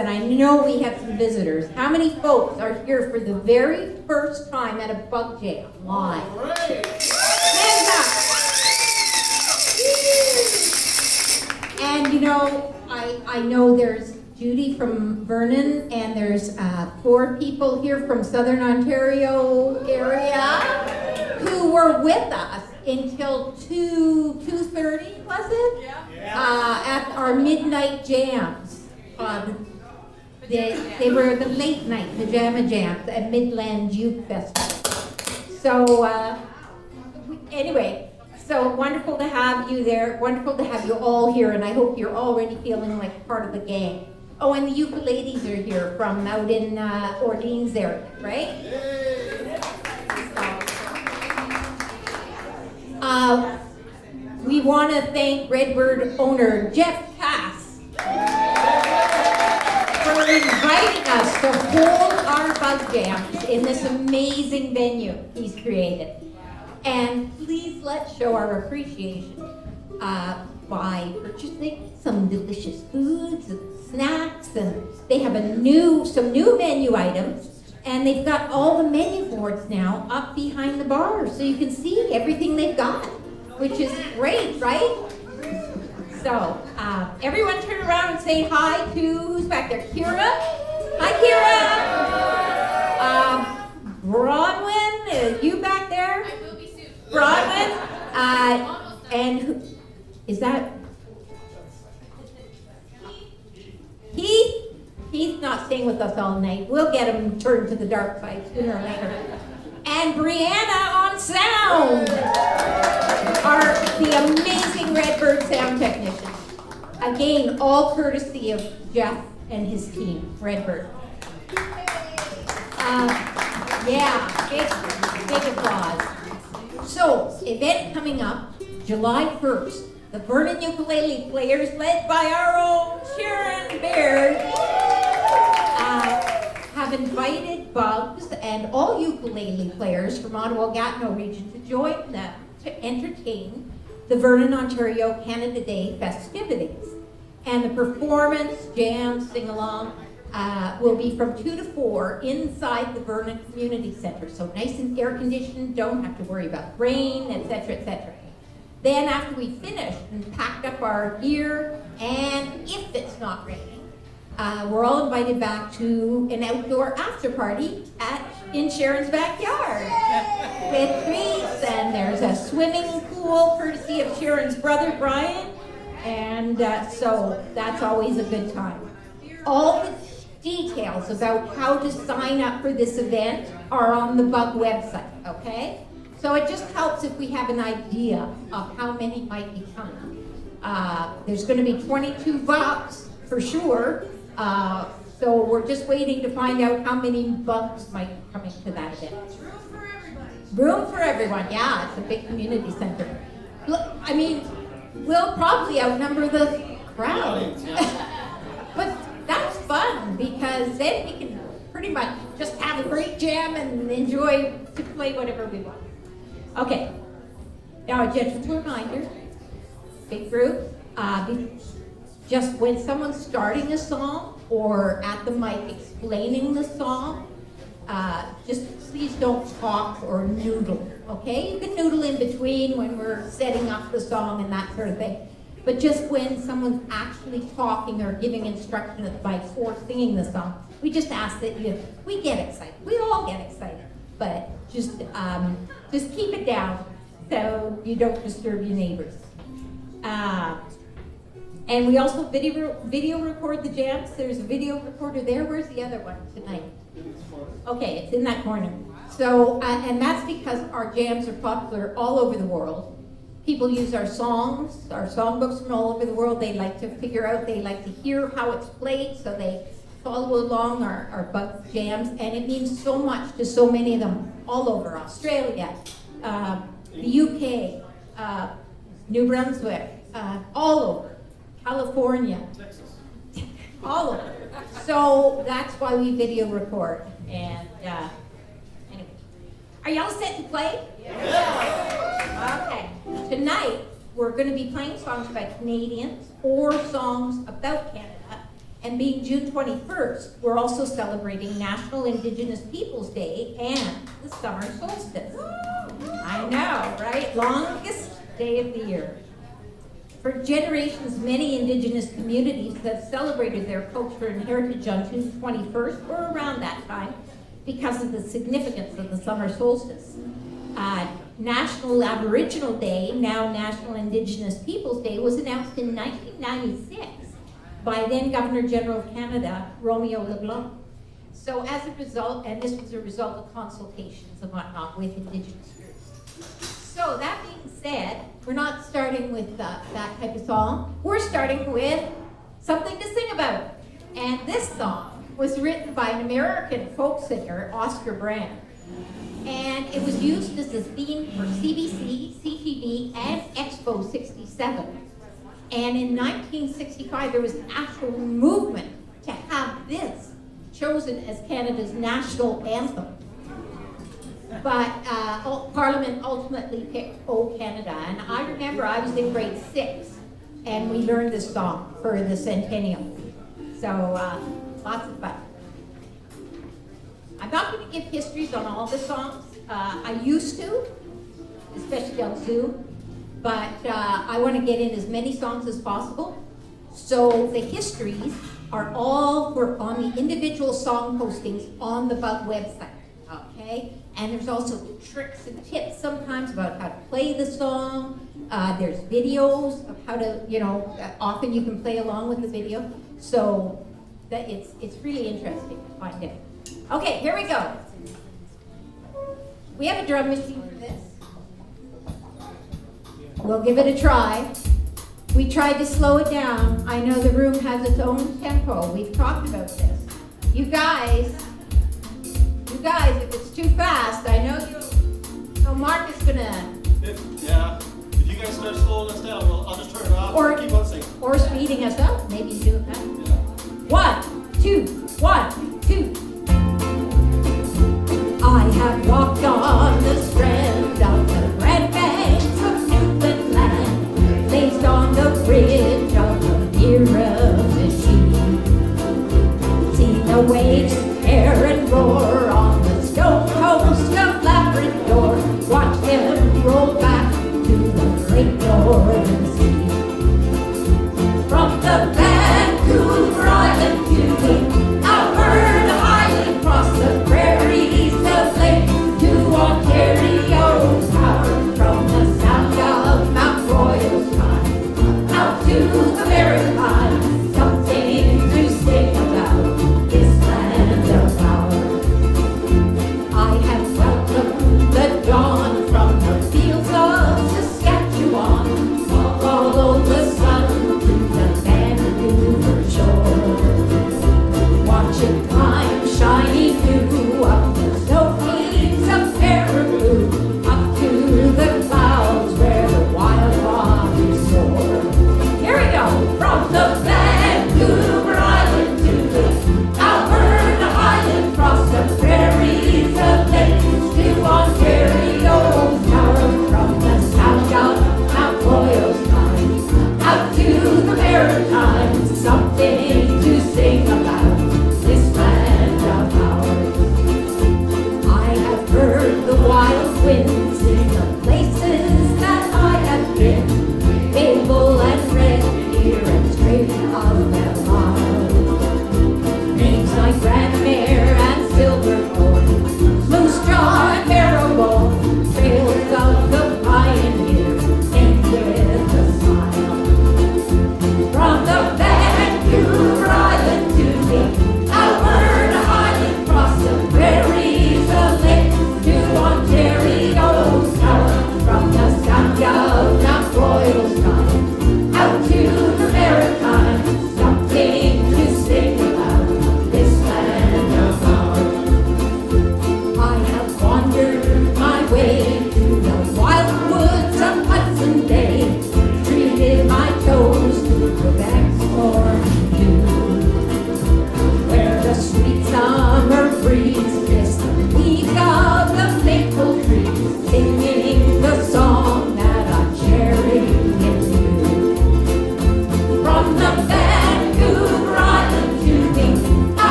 and I know we have some visitors. How many folks are here for the very first time at a bug jam live? Hands up. And you know, I know there's Judy from Vernon, and there's 4 people here from Southern Ontario area who were with us until 2:30, was it? Yeah. At our midnight jams. They were the late night pajama jams at Midland Youth Festival. So anyway, so wonderful to have you there. Wonderful to have you all here, and I hope you're already feeling like part of the gang. Oh, and the ukuleles are here from out in Orleans area, right? We want to thank Redbird owner Jeff Cass for inviting us to hold our bug jams in this amazing venue he's created. And please let's show our appreciation by purchasing some delicious foods and snacks, and they have some new menu items, and they've got all the menu boards now up behind the bar, so you can see everything they've got, which is great, right? So everyone turn around and say hi to who's back there. Kira, hi Kira. Bronwyn, you back there? I will be soon. Bronwyn, and who is that? He's not staying with us all night. We'll get him turned to the dark side sooner or later. And Brianna on sound, the amazing Redbird sound technician. Again, all courtesy of Jeff and his team, Redbird. Big applause. So, event coming up, July 1st. The Vernon Ukulele Players, led by our own Sharon Baird, have invited bugs and all ukulele players from Ottawa-Gatineau region to join them to entertain the Vernon Ontario Canada Day festivities. And the performance, jam, sing-along will be from 2 to 4 inside the Vernon Community Centre. So nice and air-conditioned, don't have to worry about rain, etc., etc. Then after we finished and packed up our gear, and if it's not raining, we're all invited back to an outdoor after party in Sharon's backyard with treats, and there's a swimming pool courtesy of Sharon's brother Brian, and so that's always a good time. All the details about how to sign up for this event are on the Bug website, okay? So it just helps if we have an idea of how many might be coming. There's going to be 22 bugs for sure. So we're just waiting to find out how many bugs might be coming to that event. Room for everybody. Room for everyone, yeah, it's a big community center. Look, I mean, we'll probably outnumber the crowd. But that's fun, because then we can pretty much just have a great jam and enjoy to play whatever we want. Okay, now a gentle reminder, big group, just when someone's starting a song or at the mic explaining the song, just please don't talk or noodle, okay? You can noodle in between when we're setting up the song and that sort of thing. But just when someone's actually talking or giving instruction at the mic or singing the song, we just ask that we get excited. We all get excited, but just keep it down so you don't disturb your neighbors. And we also video record the jams. There's a video recorder there. Where's the other one tonight? Okay, it's in that corner. So, and that's because our jams are popular all over the world. People use our songs, our songbooks from all over the world. They like to they like to hear how it's played, so they follow along our bug jams, and it means so much to so many of them all over Australia, the UK, New Brunswick, all over, California, Texas, all over. So that's why we video record. And anyway, are y'all set to play? Yeah. Okay. Tonight we're going to be playing songs by Canadians or songs about Canada. And being June 21st, we're also celebrating National Indigenous Peoples Day and the summer solstice. I know, right? Longest day of the year. For generations, many Indigenous communities have celebrated their culture and heritage on June 21st or around that time because of the significance of the summer solstice. National Aboriginal Day, now National Indigenous Peoples Day, was announced in 1996 by then Governor General of Canada, Romeo LeBlanc. So as a result, and this was a result of consultations and whatnot with Indigenous groups. So that being said, we're not starting with that type of song. We're starting with something to sing about. And this song was written by an American folk singer, Oscar Brand. And it was used as a theme for CBC, CTV, and Expo 67. And in 1965, there was an actual movement to have this chosen as Canada's national anthem. But Parliament ultimately picked O Canada. And I remember I was in grade 6, and we learned this song for the centennial. So lots of fun. I'm not going to give histories on all the songs. I used to, especially on Zoom. But I want to get in as many songs as possible. So the histories are all on the individual song postings on the Bug website, okay? And there's also tricks and tips sometimes about how to play the song. There's videos of how to, often you can play along with the video. So that it's really interesting to find it. Okay, here we go. We have a drum machine for this. We'll give it a try. We tried to slow it down. I know the room has its own tempo. We've talked about this. You guys, if it's too fast, I know you. So Mark is gonna. If you guys start slowing us down, I'll just turn it off. Or keep on singing. Or speeding us up. Maybe you do it fast. Yeah. 1, 2, 1, 2. I have walked on the strand of the red banks of Newfoundland, placed on the bridge of the Miramichi. See the waves tear and roar on the stone coast of Labrador. Watch them roll back to the great northern sea. From the Vancouver Island to the Alberta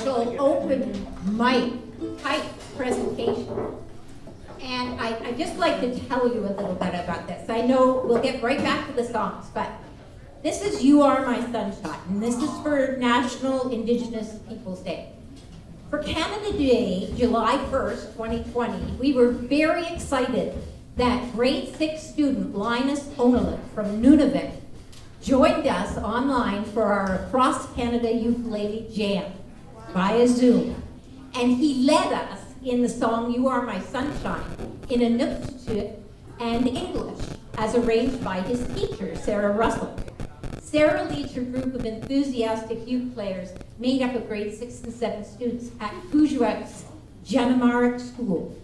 special open mic type presentation. And I'd just like to tell you a little bit about this. I know we'll get right back to the songs, but this is You Are My Sunshine, and this is for National Indigenous Peoples Day. For Canada Day, July 1st, 2020, we were very excited that grade 6 student Linus from Nunavut joined us online for our Across Canada Ukulele Jam via Zoom. And he led us in the song You Are My Sunshine in Inuktitut and English, as arranged by his teacher, Sarah Russell. Sarah leads her group of enthusiastic uke players made up of grade 6 and 7 students at Kuujjuaq's Janamarik School.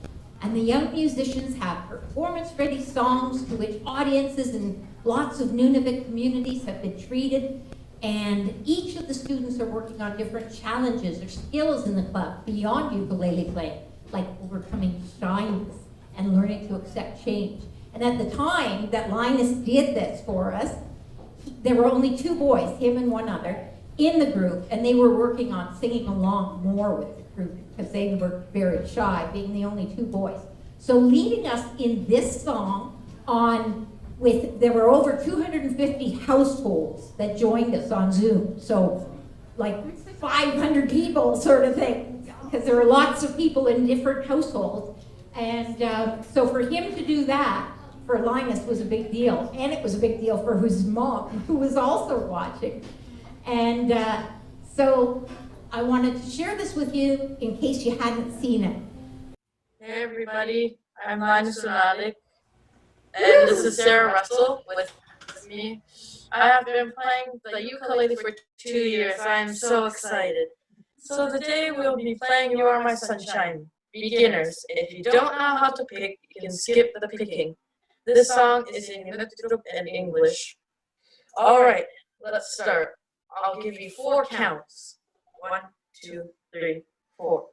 And the young musicians have performance-ready songs to which audiences in lots of Nunavut communities have been treated. And each of the students are working on different challenges or skills in the club beyond ukulele playing, like overcoming shyness and learning to accept change. And at the time that Linus did this for us, there were only 2 boys, him and one other, in the group, and they were working on singing along more with the group because they were very shy, being the only 2 boys. So leading us in this song there were over 250 households that joined us on Zoom. So like 500 people sort of thing, because there were lots of people in different households. And so for him to do that, for Linus, was a big deal. And it was a big deal for his mom, who was also watching. And so I wanted to share this with you in case you hadn't seen it. Hey everybody, I'm Linus and this is Sarah Russell with me. I have been playing the ukulele for 2 years. I am so excited. So today we'll be playing You Are My Sunshine. Beginners, if you don't know how to pick, you can skip the picking. This song is in Inuktitut and English. Alright, let's start. I'll give you 4 counts. 1, 2, 3, 4.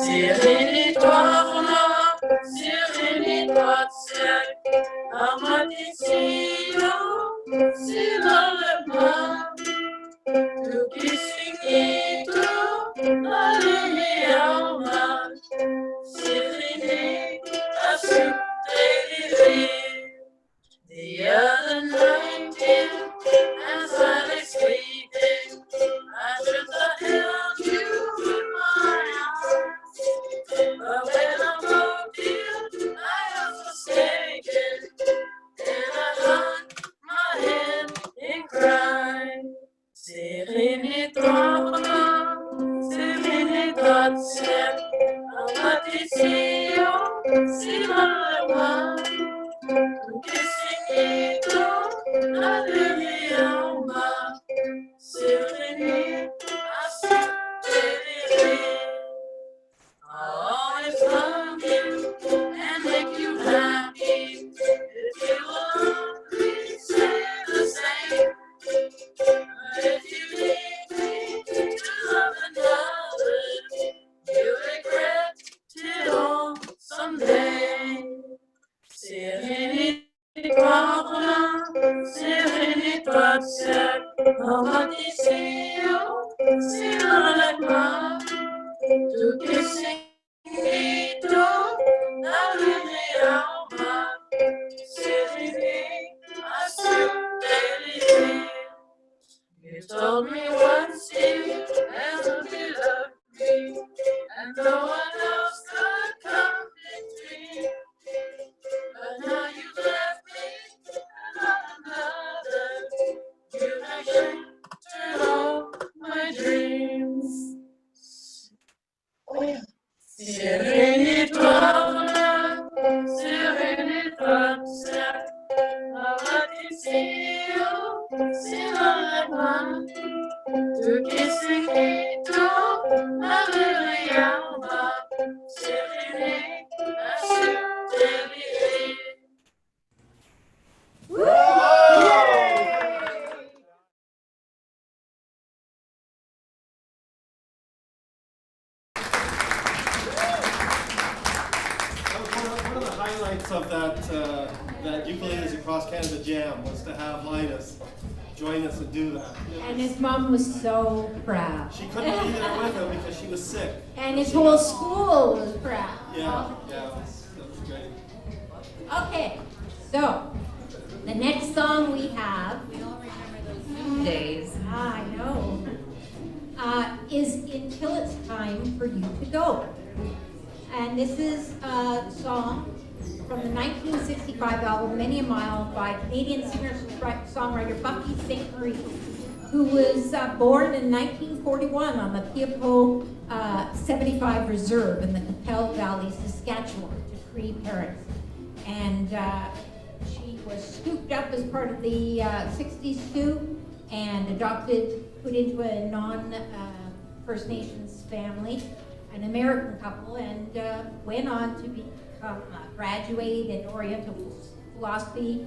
Sirinitorna, sirinitotsek, amatisiyo, silalema, tukisingito, alimiyauma, sirini, asuteri. The other night, dear, as I lay sleeping, I dreamt I held you in my arms. But when I woke you, I was mistaken, and I hung my head and cried. Sirinitotsek, amatisiyo, silalema. Tukisingito, aliliyauma, sirini, asuteri. I'll always love you and make you happy if you will only say the same. But if you leave me to love another, you'll regret it all someday. Sirinitotsek, amatisiyo, silalema. Tukisingito, aliliyauma, sirini, asuteri. You told me once you never loved me, and no one else could come between. But now you've left me and on another. You have shattered all my dreams. Oh yeah. Sirinitotsek, sirinitotsek, amatisiyo, silalema. Tukisingito, aliliyauma, sirini, asuteri. One of the highlights of that Ukuleles Across Canada Jam was to have Linus join us and do that. And his mom was so proud. She couldn't be there with him because she was sick. And his whole school was proud. Yeah, that was great. Okay, so the next song we have, Days. I know, is Until It's Time for You to Go. And this is a song from the 1965 album Many a Mile by Canadian singer-songwriter Buffy St. Marie, who was born in 1941 on the Piapo 75 Reserve in the Capel Valley, Saskatchewan, to Cree parents. And she was scooped up as part of the 60s stew and adopted, put into a non-First Nations family, an American couple, and went on to become a graduate in Oriental philosophy,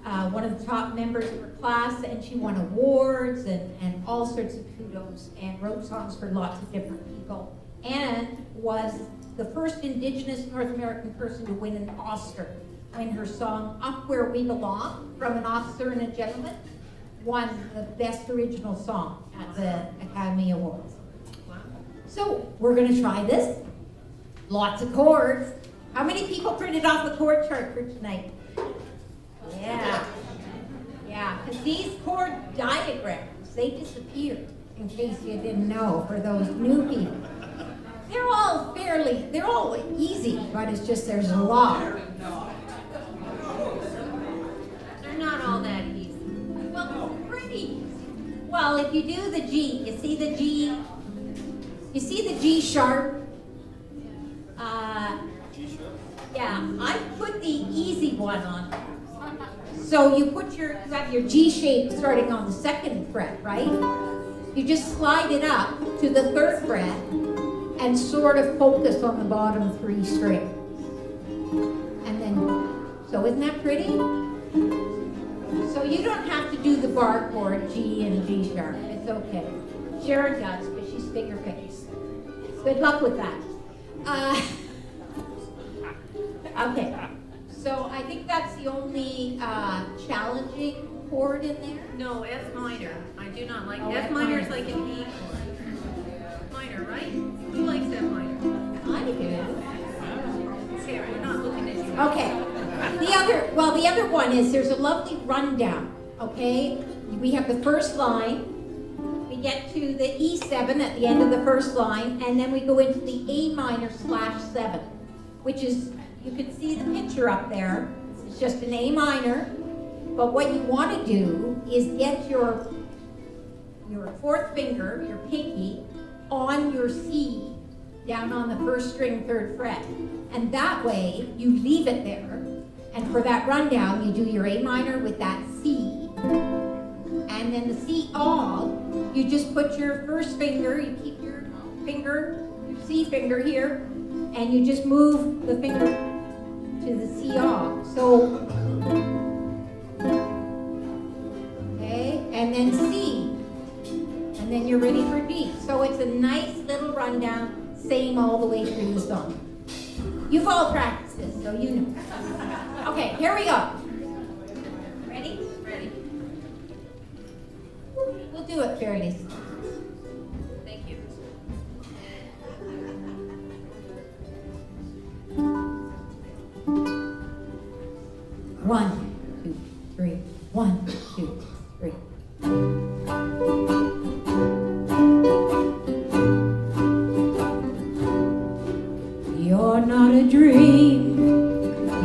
one of the top members of her class, and she won awards and all sorts of kudos, and wrote songs for lots of different people, and was the first Indigenous North American person to win an Oscar when her song Up Where We Belong, from an Officer and a Gentleman, won the Best Original Song at the Academy Awards. So we're going to try this. Lots of chords. How many people printed off the chord chart for tonight? Yeah. Yeah, because these chord diagrams, they disappear, in case you didn't know, for those new people. They're all easy, but it's just there's a lot. They're not all that easy. Well, pretty easy. Well, if you do the G, you see the G? You see the G sharp? G sharp? Yeah, I put the easy one on. So you have your G shape starting on the second fret, right? You just slide it up to the third fret and sort of focus on the bottom three strings. And then, so isn't that pretty? So you don't have to do the bar chord, G and G sharp. It's okay. Sharon does, but she's finger picking. Good luck with that. Okay, so I think that's the only challenging chord in there. No, F minor. I do not like Oh, F F minor is minor. like an E chord. Minor, right? Who likes F minor? I do. Sarah, we're not looking at you. Okay. The other one is there's a lovely rundown. Okay, we have the first line. We get to the E7 at the end of the first line, and then we go into the A minor /7, which is, you can see the picture up there. It's just an A minor, but what you want to do is get your fourth finger, your pinky, on your C down on the first string, third fret, and that way you leave it there. And for that rundown, you do your A minor with that C, and then the C all. You just put your first finger, you keep your finger, your C finger here, and you just move the finger to the C all. So, okay, and then C, and then you're ready for D. So it's a nice little rundown, same all the way through the song. You've all practiced this, so you know. Okay, here we go. Ready? Ready. We'll do it fairly slow. Thank you. One, two, three. 1, 2, 3. You're not a dream,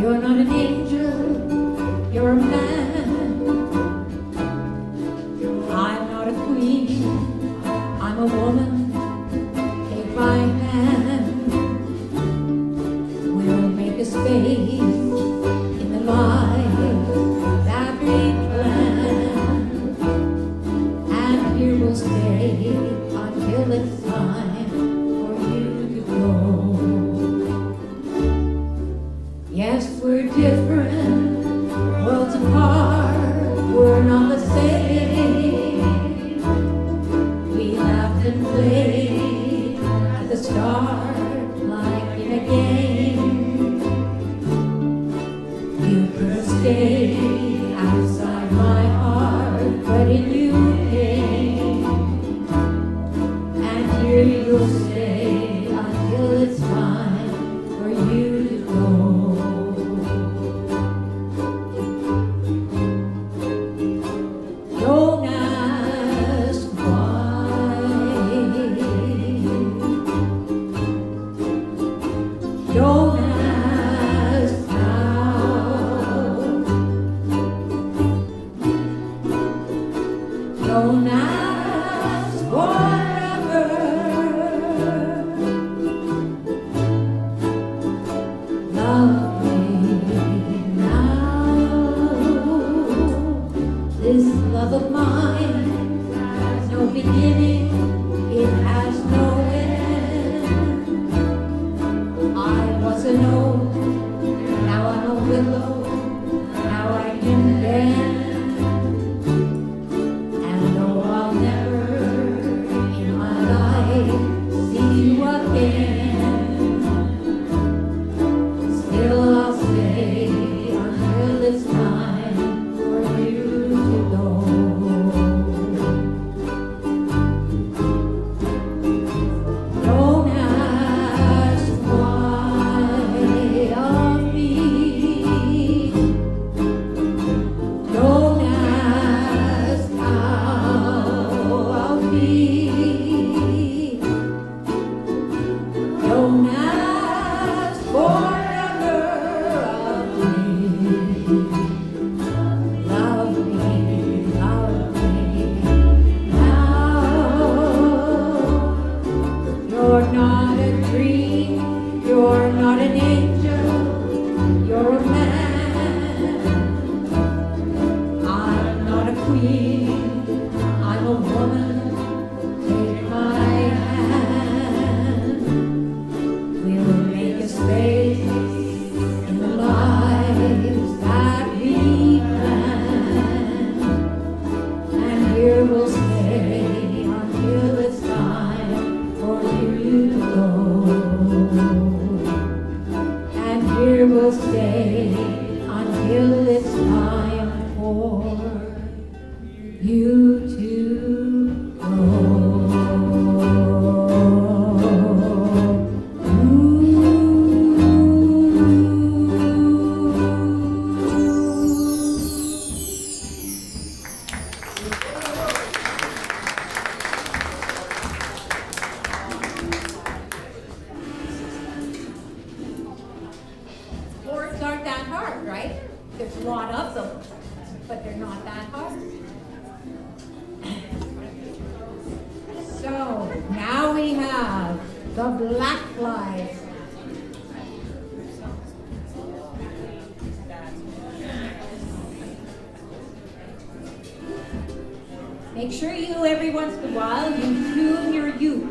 you're not an angel, you're a man. I'm not a queen, I'm a woman, take my hand. We'll make a space in the life that we plan, and here we'll stay until it's time for you to go. Yes, we're different, worlds apart, we're not the same. We laughed and played Don't ask why. Don't ask how. Don't ask whatever. Love me now. This love of mine has no beginning, it has no end. I was an oak, now I'm a willow, now I can bend. And though I'll never in my life see you again, still I'll stay until it's time for you to go. Don't ask why of me. Don't ask how of me. Don't ask forever of me. Love me now. You're not a dream, you're not an angel, you're a man. I'm not a queen, I'm a woman. Take my hand. We'll make a space in the lives that we plan. And here we'll stay until it's time for you to go. And here we'll stay until it's time for you to go. Chords aren't that hard, right? There's a lot of them, but they're not that hard. So now we have the Blackflies. Make sure you, every once in a while, you tune your uke.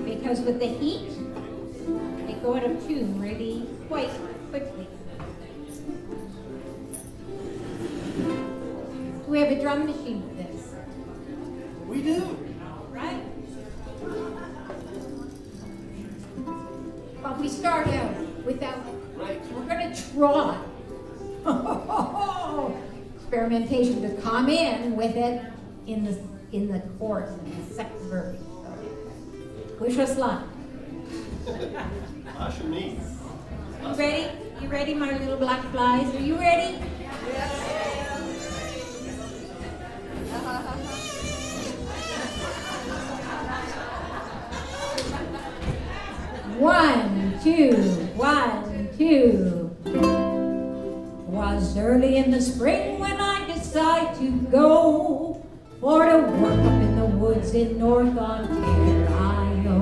Because with the heat, they go out of tune really quite quickly. We have a drum machine for this, We do. right? But we start out without it. Right. We're gonna try. Experimentation to come in with it in the chorus, in the second verse. So, push us line. Usher me. You ready? You ready, my little black flies? Are you ready? One, two, 1, 2. Was early in the spring when I decided to go for to work up in the woods in North Ontario.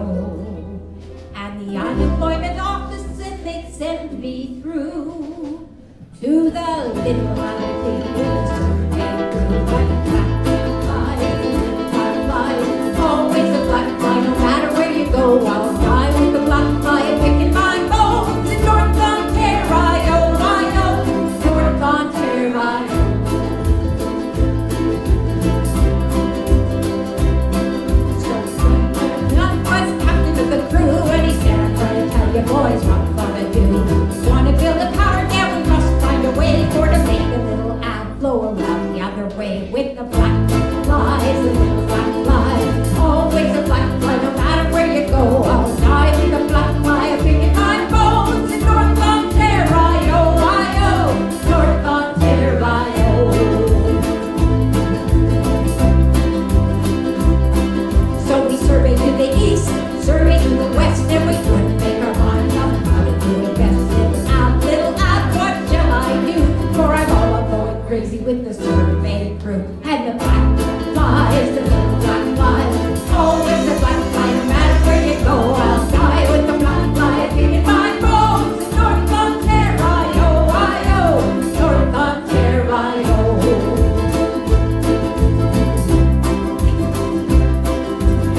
And the unemployment office said they'd send me through to the little valley woods. Always a black fly, no matter where you go. I'll fly with the black fly and picking my bones in North Ontario. I know, North Ontario. So Nut was captain of the crew, and he said, I'm going to tell you boys what I'm gonna do. Want to build a power dam? We must find a way for to make a little ad flow around the other way with the fly is the little black fly. Always a black fly, no matter where you go. I'll die with the black fly, digging my bones in North Ontario, North Ontario.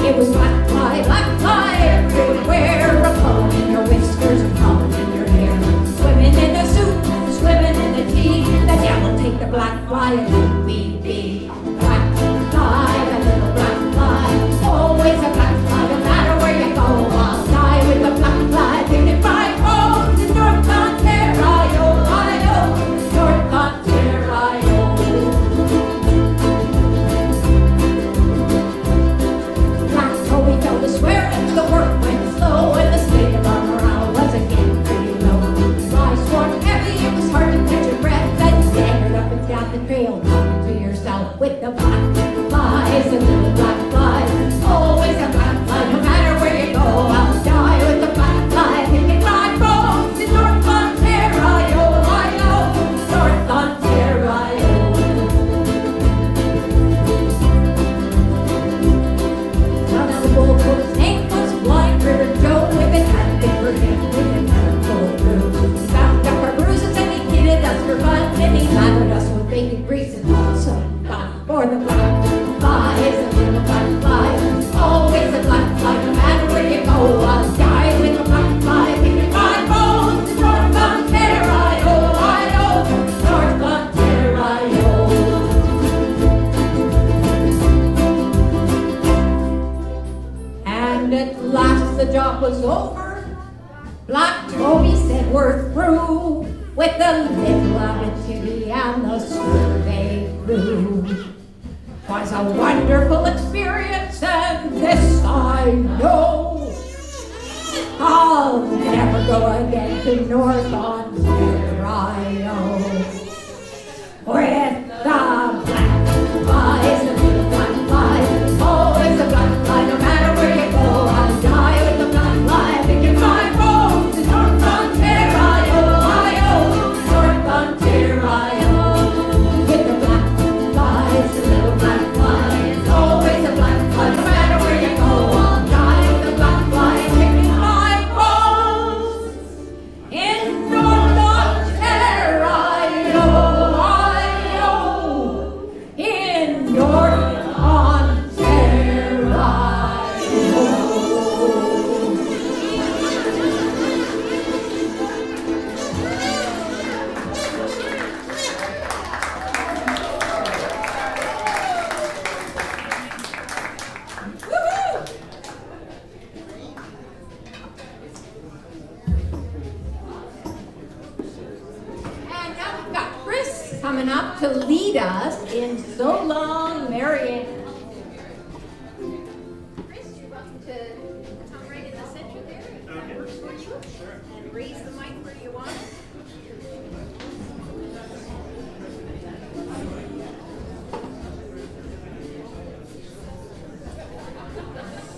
It was black fly everywhere, a blowing in your whiskers and blowing in your hair. Swimming in the soup, swimming in the tea. The devil take the black fly and let me be. Black fly, a little black fly. Always a black fly, no matter where you go. I'll die with the black fly, digging my bones in North Ontario, North Ontario. Black Toby fell to swearing, the work went slow, and the state of our morale was again pretty low. Flies swung heavy, it was hard to catch your breath, and staggered up and down the trail, talking to yourself with the black flies, a little black fly. Always a black fly, no matter where you go. I'll die with the black fly, picking my bones in North Ontario, North Ontario. Down on the Gold Coast, name was Blind River Joe. If it hadn't been for him, we could never pull through. He bound up our bruises and he kidded us for fun, and he lathered us with bacon grease and also got for the black fly is a little black fly. Always a black fly, no matter where you go. I'll die with a black fly, picking my bones in North Ontario, North Ontario. And at last the job was over. Black Toby said we're through with the little Abitibi and the survey crew. 'Twas a wonderful experience, and this I know. I'll never go again to North Ontario. With the black flies, the little black fly. Always a black fly, no matter where you go. I'll die with the black fly, picking my bones in North Ontario, North Ontario. With the black flies, the little black fly. Always a black fly, no matter where you go. I'll die with the black fly, picking my bones in North Ontario, in North Ontario. And now we've got Chris coming up to lead us in So Long, Marianne. Chris, you're welcome to come right in the center there. If that works for you. And raise the mic where you want.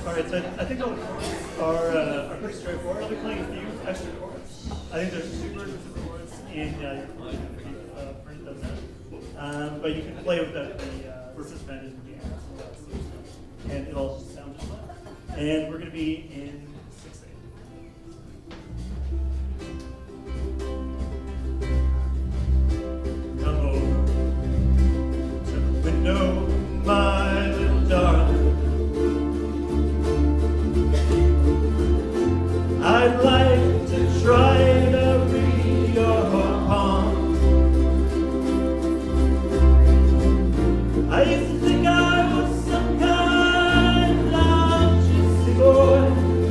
All right, so I think our pretty straightforward. I'll be playing a few extra chords. I think there's 2 versions of chords in print them out. But you can play with the suspended and the ads and all that sort of stuff. And it'll just sound just fine. And we're going to be in 6/8. Come over to the window, my little darling. I'd like to try to read your palm. I used to think I was some kind of gypsy boy.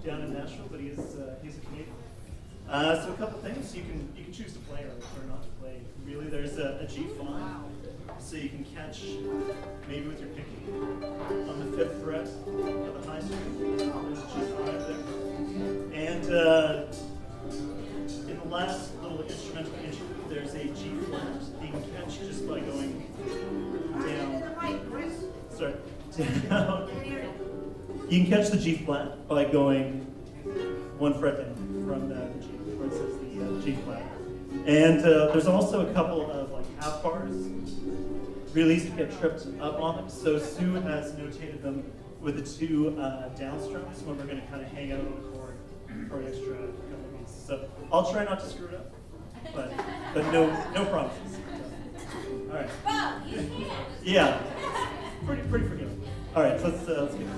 down in Nashville, but he's a Canadian. So a couple things you can choose to play or not to play. Really, there's a G flat, so you can catch maybe with your pinky on the 5th fret of the high string. There's a G5 there, and in the last little instrumental interlude, there's a G flat that you can catch just by going down. Sorry, down. You can catch the G flat by going 1 fret down from the G, where it says the G flat. And there's also a couple of like half bars, really easy to get tripped up on them. So Sue has notated them with the 2 down strums when we're going to kind of hang out on the chord for an extra couple of beats. So I'll try not to screw it up, but no promises. All right. Well, you can. Yeah, pretty forgiving. All right, so let's get it.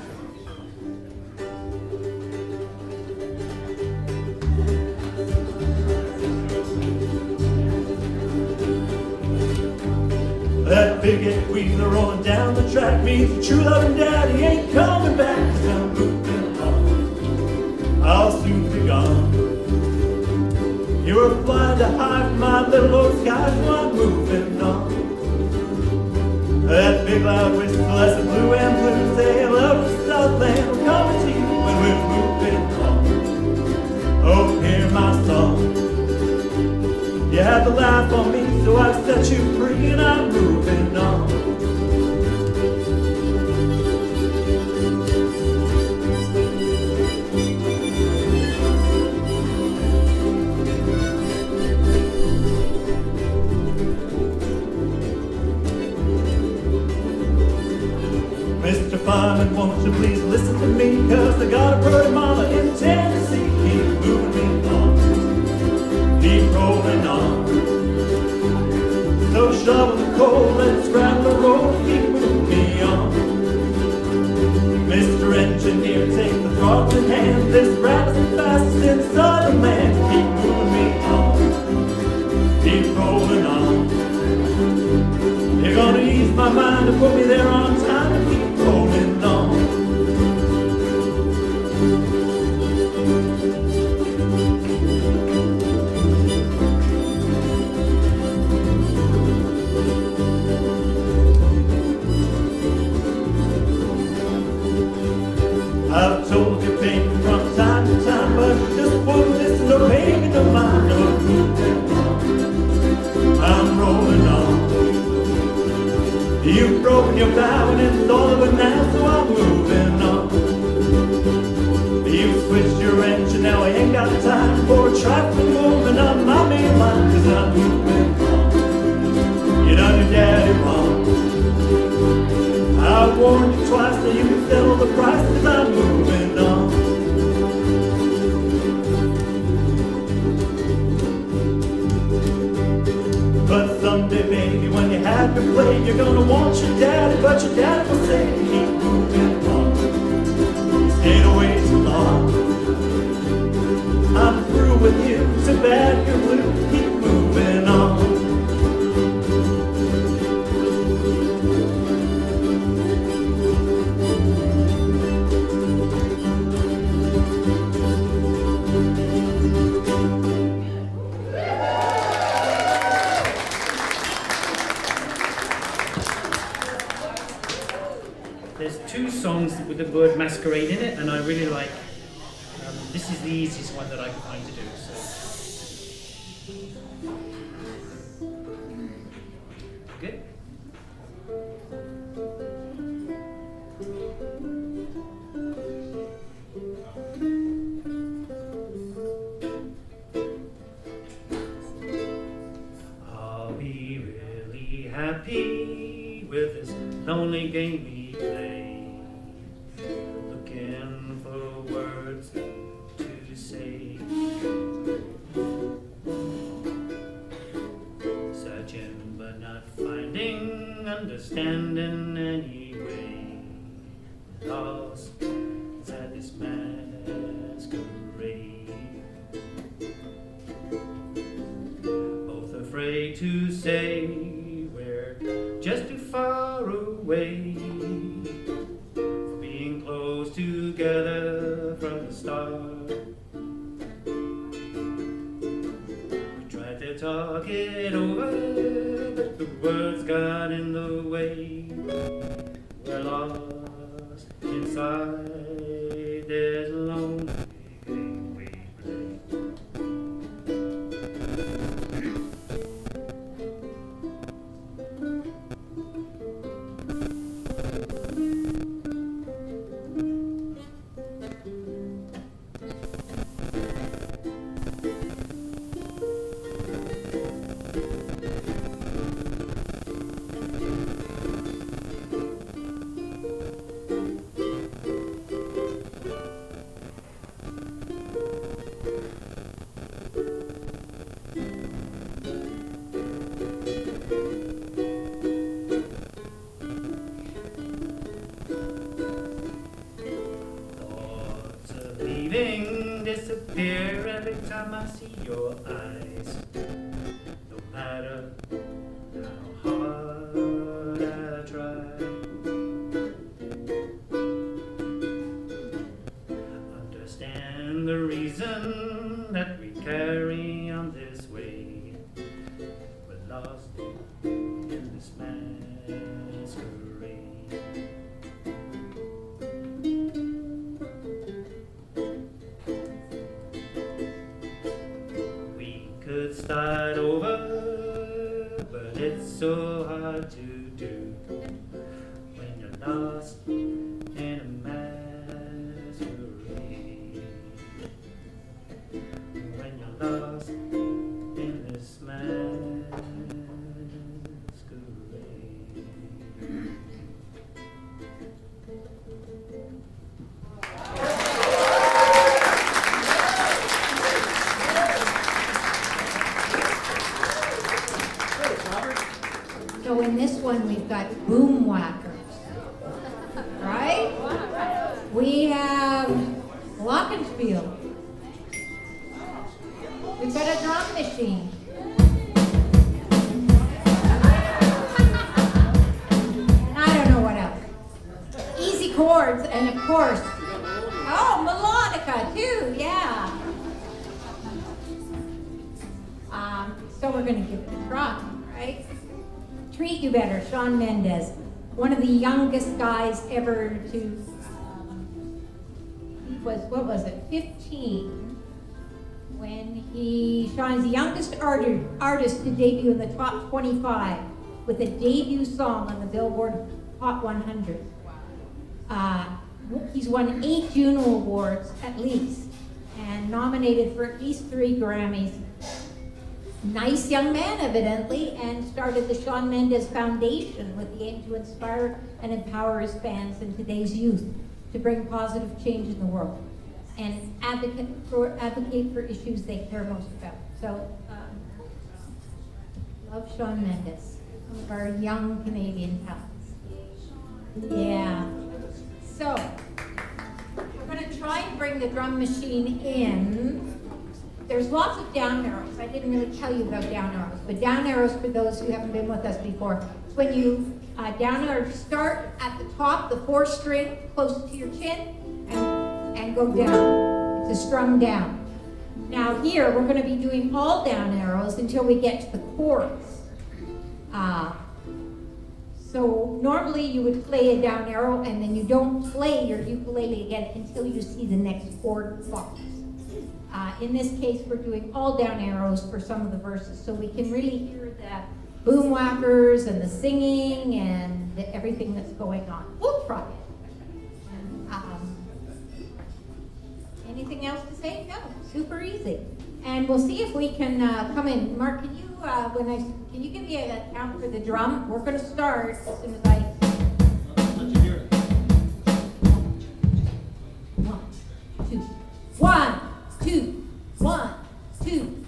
That big 8-wheeler rolling down the track means the true loving daddy ain't coming back. 'Cause I'm moving on, I'll soon be gone. You're flying to high from my little old skies, so I'm moving on. That big loud whistle, that's the blue and blue. Say hello to Southland, we're coming to you when we're moving on. Oh, hear my song. You had to laugh on me, so I set you free, and I'm moving on. Mr. Fireman, won't you please listen to me? 'Cause I got a pretty mama in Tennessee. Keep moving me on. Keep rolling on. So shovel the coal devil the price, 'cause I'm moving on. But someday, baby, when you have to play, you're gonna want your daddy, but your daddy will say, keep moving on. Stayed away too long. I'm through with you, so bad you're blue, keep moving on. There's two songs with the word masquerade in it, and I really like. This is the easiest one that I can find to do. So. Good. Are we really happy with this lonely game we play? Looking for words to say, searching but not finding, understanding anyway, lost inside this masquerade, both afraid to say we're just too far away from being close together from the start. Talk it over, but the words got in the way. We're lost inside this lonely game we play. Disappear every time I see your eyes. No matter how hard I try, understand the reason that we carry on this way. We're lost in this masquerade. Start over, but it's so hard to do when you're lost in a masquerade. When you're lost in this masquerade. So in this one, we've got boom whackers, right? We have glockenspiel. We've got a drum machine. And I don't know what else. Easy chords, and of course, oh, melodica too, yeah. So we're going to give it a try, right? Treat You Better, Shawn Mendes, one of the youngest guys ever to, he was, 15, when Shawn's the youngest artist to debut in the top 25 with a debut song on the Billboard Hot 100. He's won 8 Juno Awards at least, and nominated for at least 3 Grammys. nice young man, evidently, and started the Shawn Mendes Foundation with the aim to inspire and empower his fans and today's youth to bring positive change in the world and advocate for issues they care most about. So, love Shawn Mendes, one of our young Canadian talents. Yeah. So, we're going to try and bring the drum machine in. There's lots of down arrows. I didn't really tell you about down arrows, but down arrows, for those who haven't been with us before, it's when you down arrow start at the top, the 4th string, close to your chin, and go down. It's a strum down. Now here, we're going to be doing all down arrows until we get to the chords. So normally you would play a down arrow and then you don't play your ukulele again until you see the next chord box. In this case, we're doing all down arrows for some of the verses, so we can really hear the boom whackers and the singing and everything that's going on. We'll try it. Anything else to say? No, super easy. And we'll see if we can come in. Mark, can you give me a count for the drum? We're going to start as soon as I. Let you hear it. 1, 2, 1, 2, 1, 2.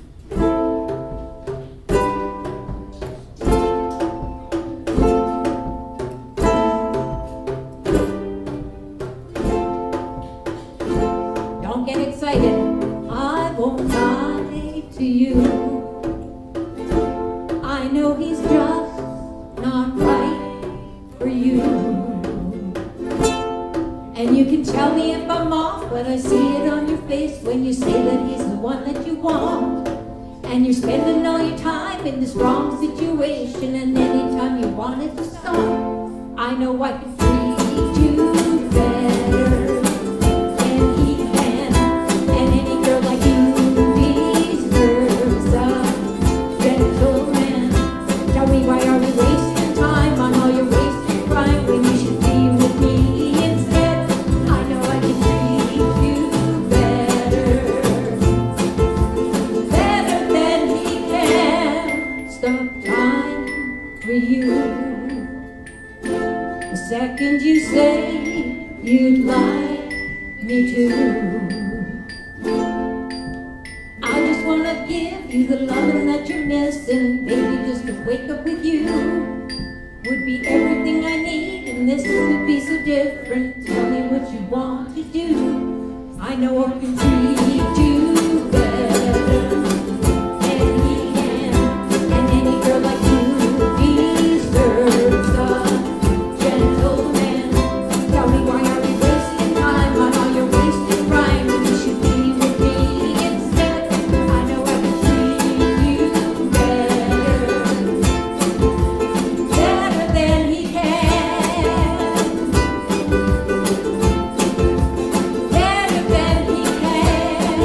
Don't get excited. I won't lie to you. I know he's just not right for you. And you can tell me if I'm off, but I see it on your face when you say that he's the one that you want. And you're spending all your time in this wrong situation, and anytime you want it to stop, I know I can treat you better than he can. And any girl like you deserves a gentleman. Tell me, why are we wasting time on all your wasted crime when you should be with me instead? I know I can treat you better than he can. Stop time for you. The second you say you'd like me to, I just wanna give you the loving that you're missing. Baby, just to wake up with you would be everything I need, and this would be so different. Tell me what you want to do. I know I can treat you better than he can, and any girl like you deserves a gentleman. Tell me, why are we wasting time on all your wasted rhyme when you should be with me instead? I know I can treat you better than he can. Better than he can.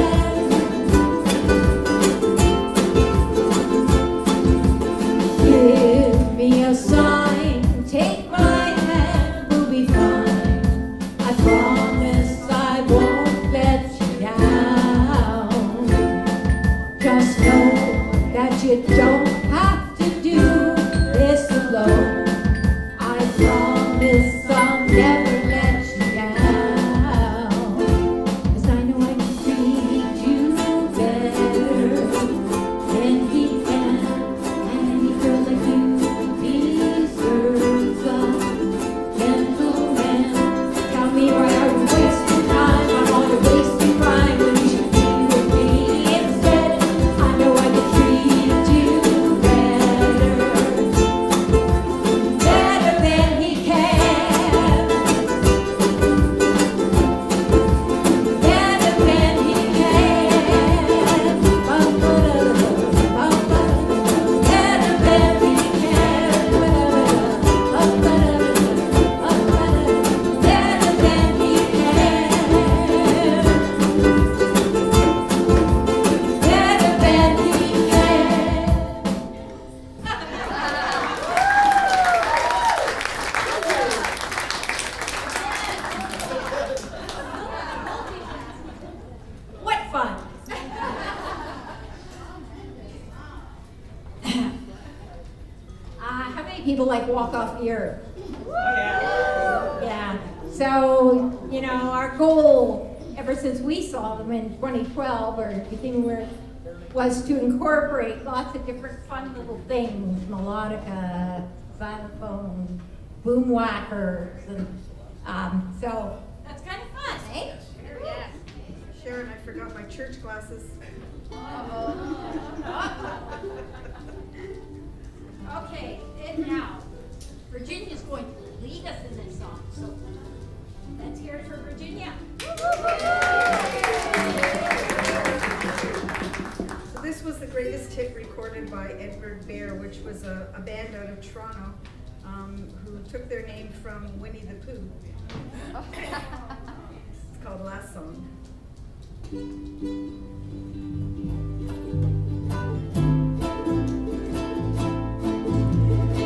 Give me a sign, take my hand, we'll be fine. I promise I won't let you down. Just know that you don't have to do this alone. I promise I'll never let you down. 'Cause I know I can treat you better than he can. And any girl like you deserves a gentleman. Tell me, why are you wasting time on all your wasted crime when you should be with me instead? I know I can treat you people like Walk Off the Earth. Yeah. So, you know, our goal ever since we saw them in 2012 or beginning where was to incorporate lots of different fun little things, melodica, xylophone, boom whackers, and so that's kind of fun, eh? Yeah. Sharon, I forgot my church glasses. Okay, and now, Virginia's going to lead us in this song, so let's hear it for Virginia. So this was the greatest hit recorded by Edward Bear, which was a band out of Toronto who took their name from Winnie the Pooh. It's called Last Song. Did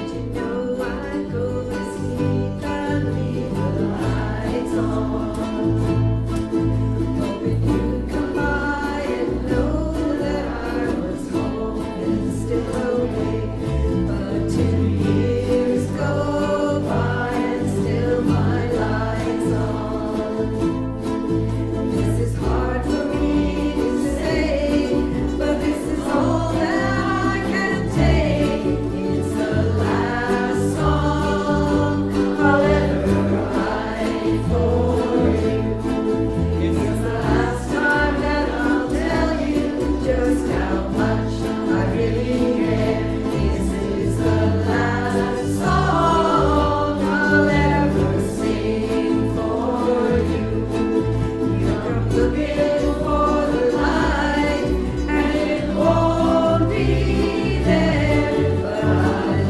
you know I go to sleep and leave the lights on? Hoping you'd come by and know that I was home and still awake. But 2 years go by and still my lights on. This is hard for me to say, but this is all that I can take. It's the last song I'll ever write for you. It's the last time that I'll tell you just how much I really care. This is the last song I'll ever sing for you. You come looking for the light, and it won't be there, but I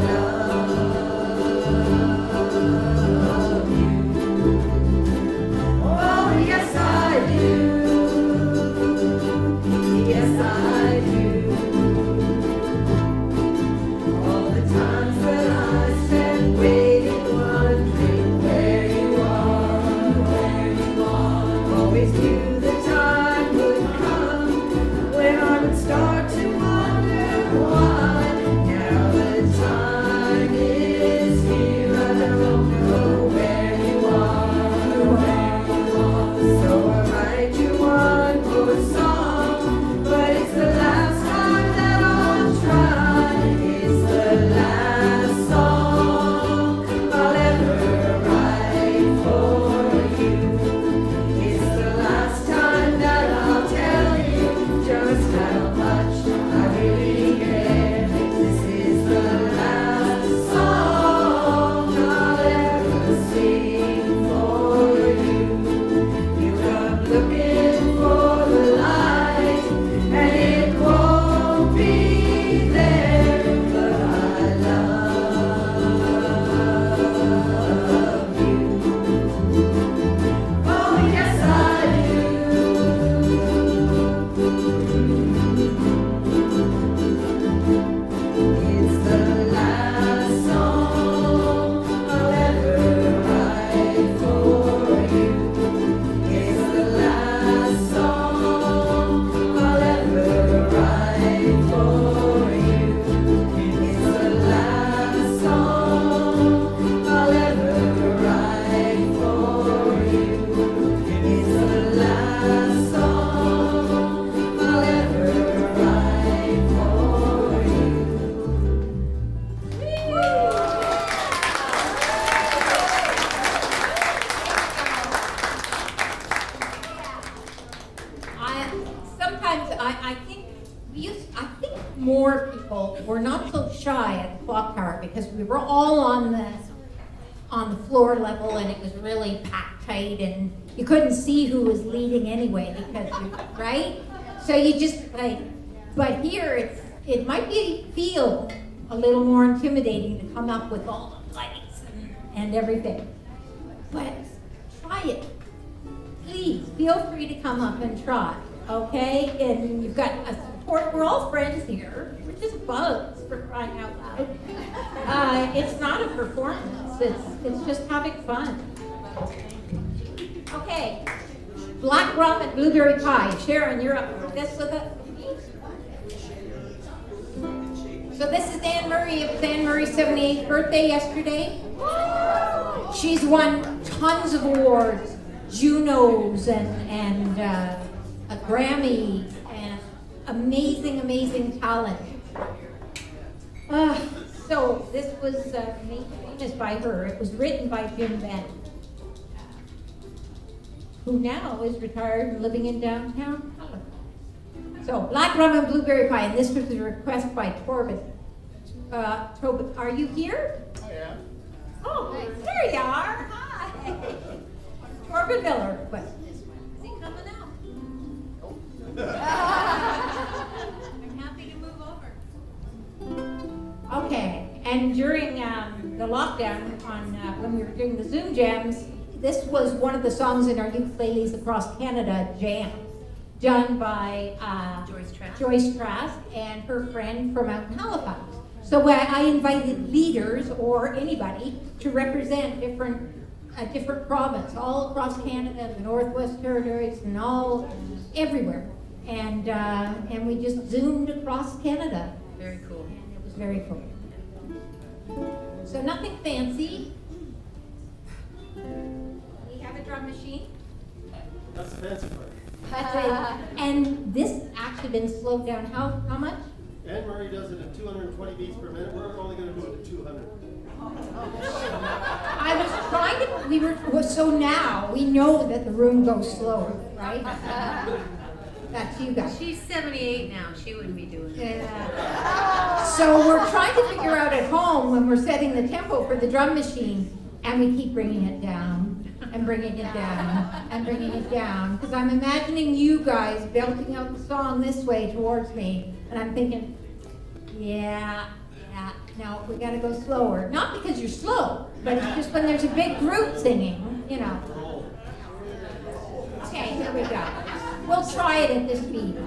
love you. Oh, yes I do. Yes I do. All the times that I spent waiting, wondering where you are, always knew the time would come when I would start to wonder why. Now the time is here, I don't know where you are, so I write you one more song, but it's the last time that I'll try. It's the last song I'll ever write for you. It's the last time that I'll tell you just how much I really care. This is the last song I'll ever sing for you. You come looking for the light, and it won't be there, but I love you. Oh, yes I do. It's the last song I'll ever write for you. It's the last song I'll ever write for you. It's the last song I'll ever write for you. It's the last song I'll ever write for you. I think I think more people were not so shy at the clock tower because we were all on the floor level and it was really packed tight and you couldn't see who was leading anyway because right? So you just like, but here it might feel a little more intimidating to come up with all the lights and everything. But try it. Please feel free to come up and try, okay? And you've got a support. We're all friends here. We're just bugs for crying out loud. It's not a performance. It's just having fun. Okay. Black Rum and Blueberry Pie. Sharon, you're up for this with us. So this is Anne Murray. It was Anne Murray's 78th birthday yesterday. She's won tons of awards, Junos and a Grammy, and amazing talent. So this was made famous by her. It was written by Jim Benn, who now is retired and living in downtown Halifax. So, Black Rum and Blueberry Pie, and this was a request by Torben. Torben, are you here? I am. Oh, there you are. Hi. Torben Miller requested this one. Is he coming out? I'm happy to move over. Okay, and during the lockdown when we were doing the Zoom jams, this was one of the songs in our Ukuleles Across Canada jam, done by Joyce Trask and her friend from out in Halifax. So I invited leaders or anybody to represent a different province, all across Canada, the Northwest Territories, and all everywhere. And we just zoomed across Canada. Very cool. And it was very cool. So nothing fancy. We have a drum machine. That's the fancy part. That's it. And this actually been slowed down. How much? Anne Murray does it at 220 beats per minute. We're only going to do it at 200. I was trying to. So now we know that the room goes slower, right? That's you guys. She's 78 now. She wouldn't be doing it. Yeah. So we're trying to figure out at home when we're setting the tempo for the drum machine, and we keep bringing it down and bringing it down and bringing it down, because I'm imagining you guys belting out the song this way towards me, and I'm thinking, yeah, no, we got to go slower. Not because you're slow, but it's just when there's a big group singing, you know. Okay, here we go. We'll try it at this speed.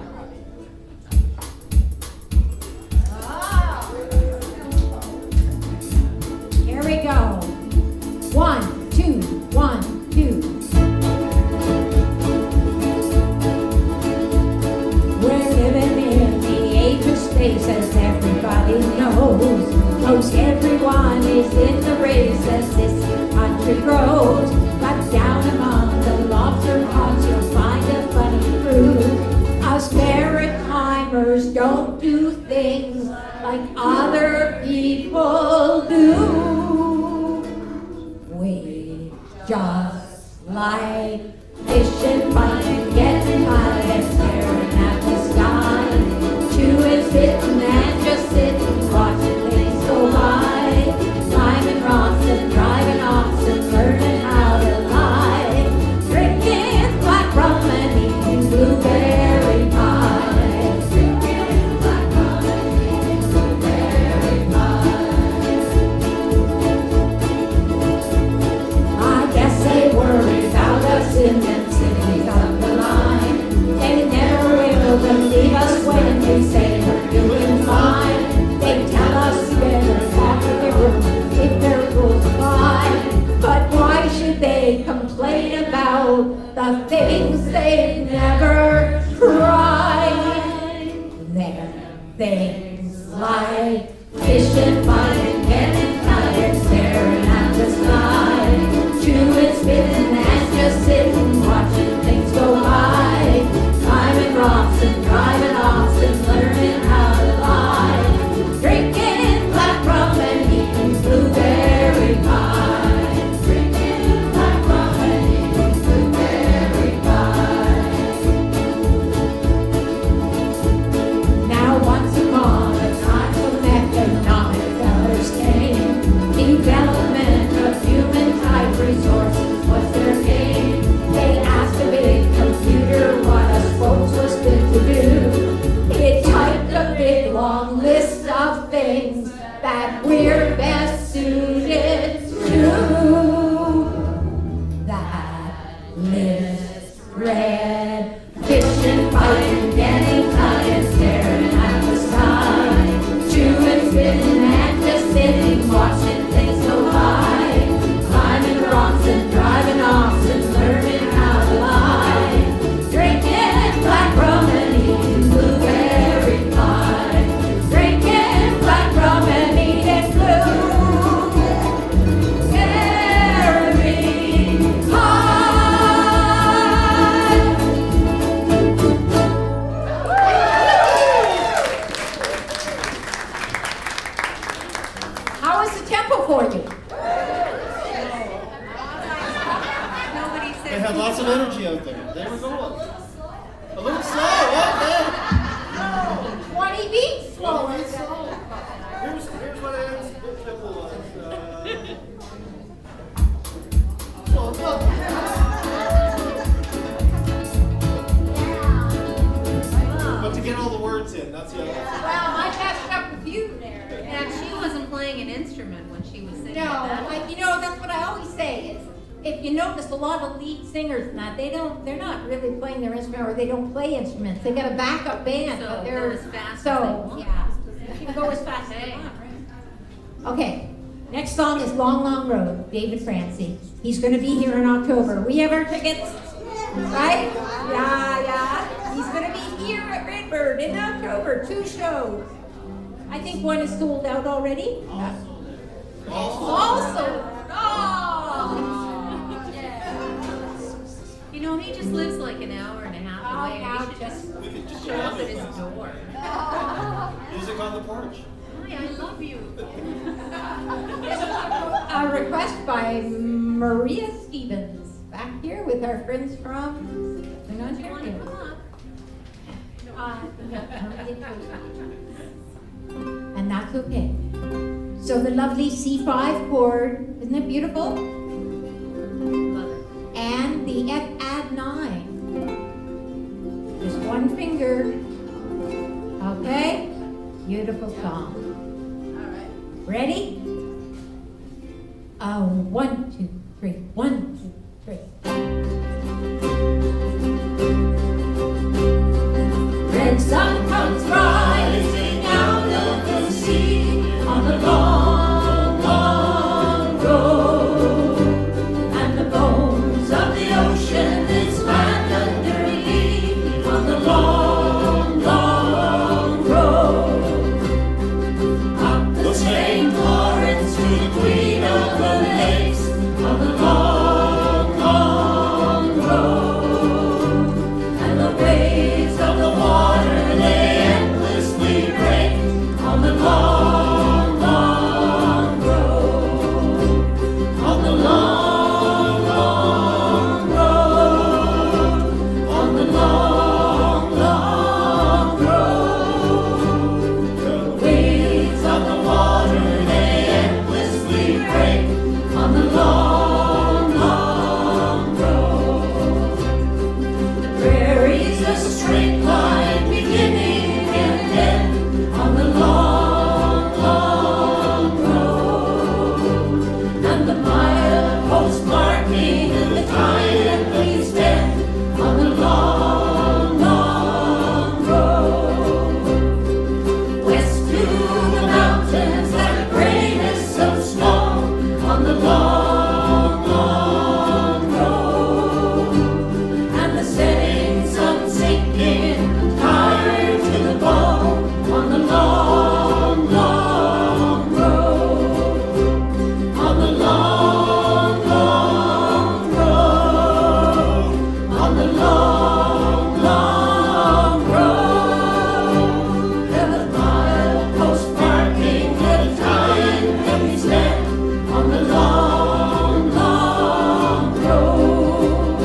Here we go. 1, 2, 1, 2. We're living in the age of space, as everybody knows. Most everyone is in the race as this country grows. But down among the lobster pots, you'll find a funny crew. Us Maritimers don't do things like other people do. We just like fishing, finding, getting tired, and staring at the sky. Chewing, spitting, and just sitting, watching things go by. Climbing rocks and driving oxen, learning how to lie. Drinking black rum and eating blueberry pie. Drinking black rum and eating blueberry pie. I guess they worry about us in them cities up the line. They never will believe us when we say we're doing fine. They tell us we better talk to their room if their rules apply. But why should they complain about the things they've never tried? They're things like fishing, finding, getting tired, staring at the sky. Chewing, spitting, and just sitting, watching things go by. Climbing rocks and driving oxen, learning how to lie. Drinking black rum and eating blueberry pie. Drinking black rum and eating blueberry pie. Now once upon chords in, that's the other thing. Well, I passed up with you there. And she wasn't playing an instrument when she was singing No, that. you know, that's what I always say is, if you notice a lot of lead singers and that, they're not really playing their instrument, or they don't play instruments. They got a backup band, So but go they're, as fast as so, they want. yeah. You can go as fast as you want, right? Okay, next song is Long, Long Road, David Francie. He's gonna be here in October. We have our tickets, right? Yeah. He's gonna be here at Redbird in October, 2 shows. I think one is sold out already. Also, You know, he just lives like an hour and a half away. yeah, We should just- We could just show up at his door. Music on the porch. Hi, I love you. A request by Maria Stevens, back here with our friends from National You want to come up? And that's okay. So the lovely C5 chord, isn't it beautiful? Love it. And the F add 9. Just one finger. Okay? Beautiful song. All right. Ready? 1, 2, 3. 1, 2, 3. Red sun comes rising out of the sea on the long, long road, and the bones of the ocean is found underneath on the long, long road. Up the St. Lawrence to the Queen of the Lakes on the long, long road, and the waves of the water they endlessly break on the long, long road, on the long, long road, on the long, long road. The waves of the water they endlessly break on the long, long road. The prairie's a straight line beginning and end on the long, long road, and the milepost marking the time we spend on the long, long road. West to the mountains that grayness of snow on the long, long road, and the setting sun sinking tired to the bone on the long, long road, on the long, long road, on the long, long road, and the milepost marking the time that we spend on the long, long road,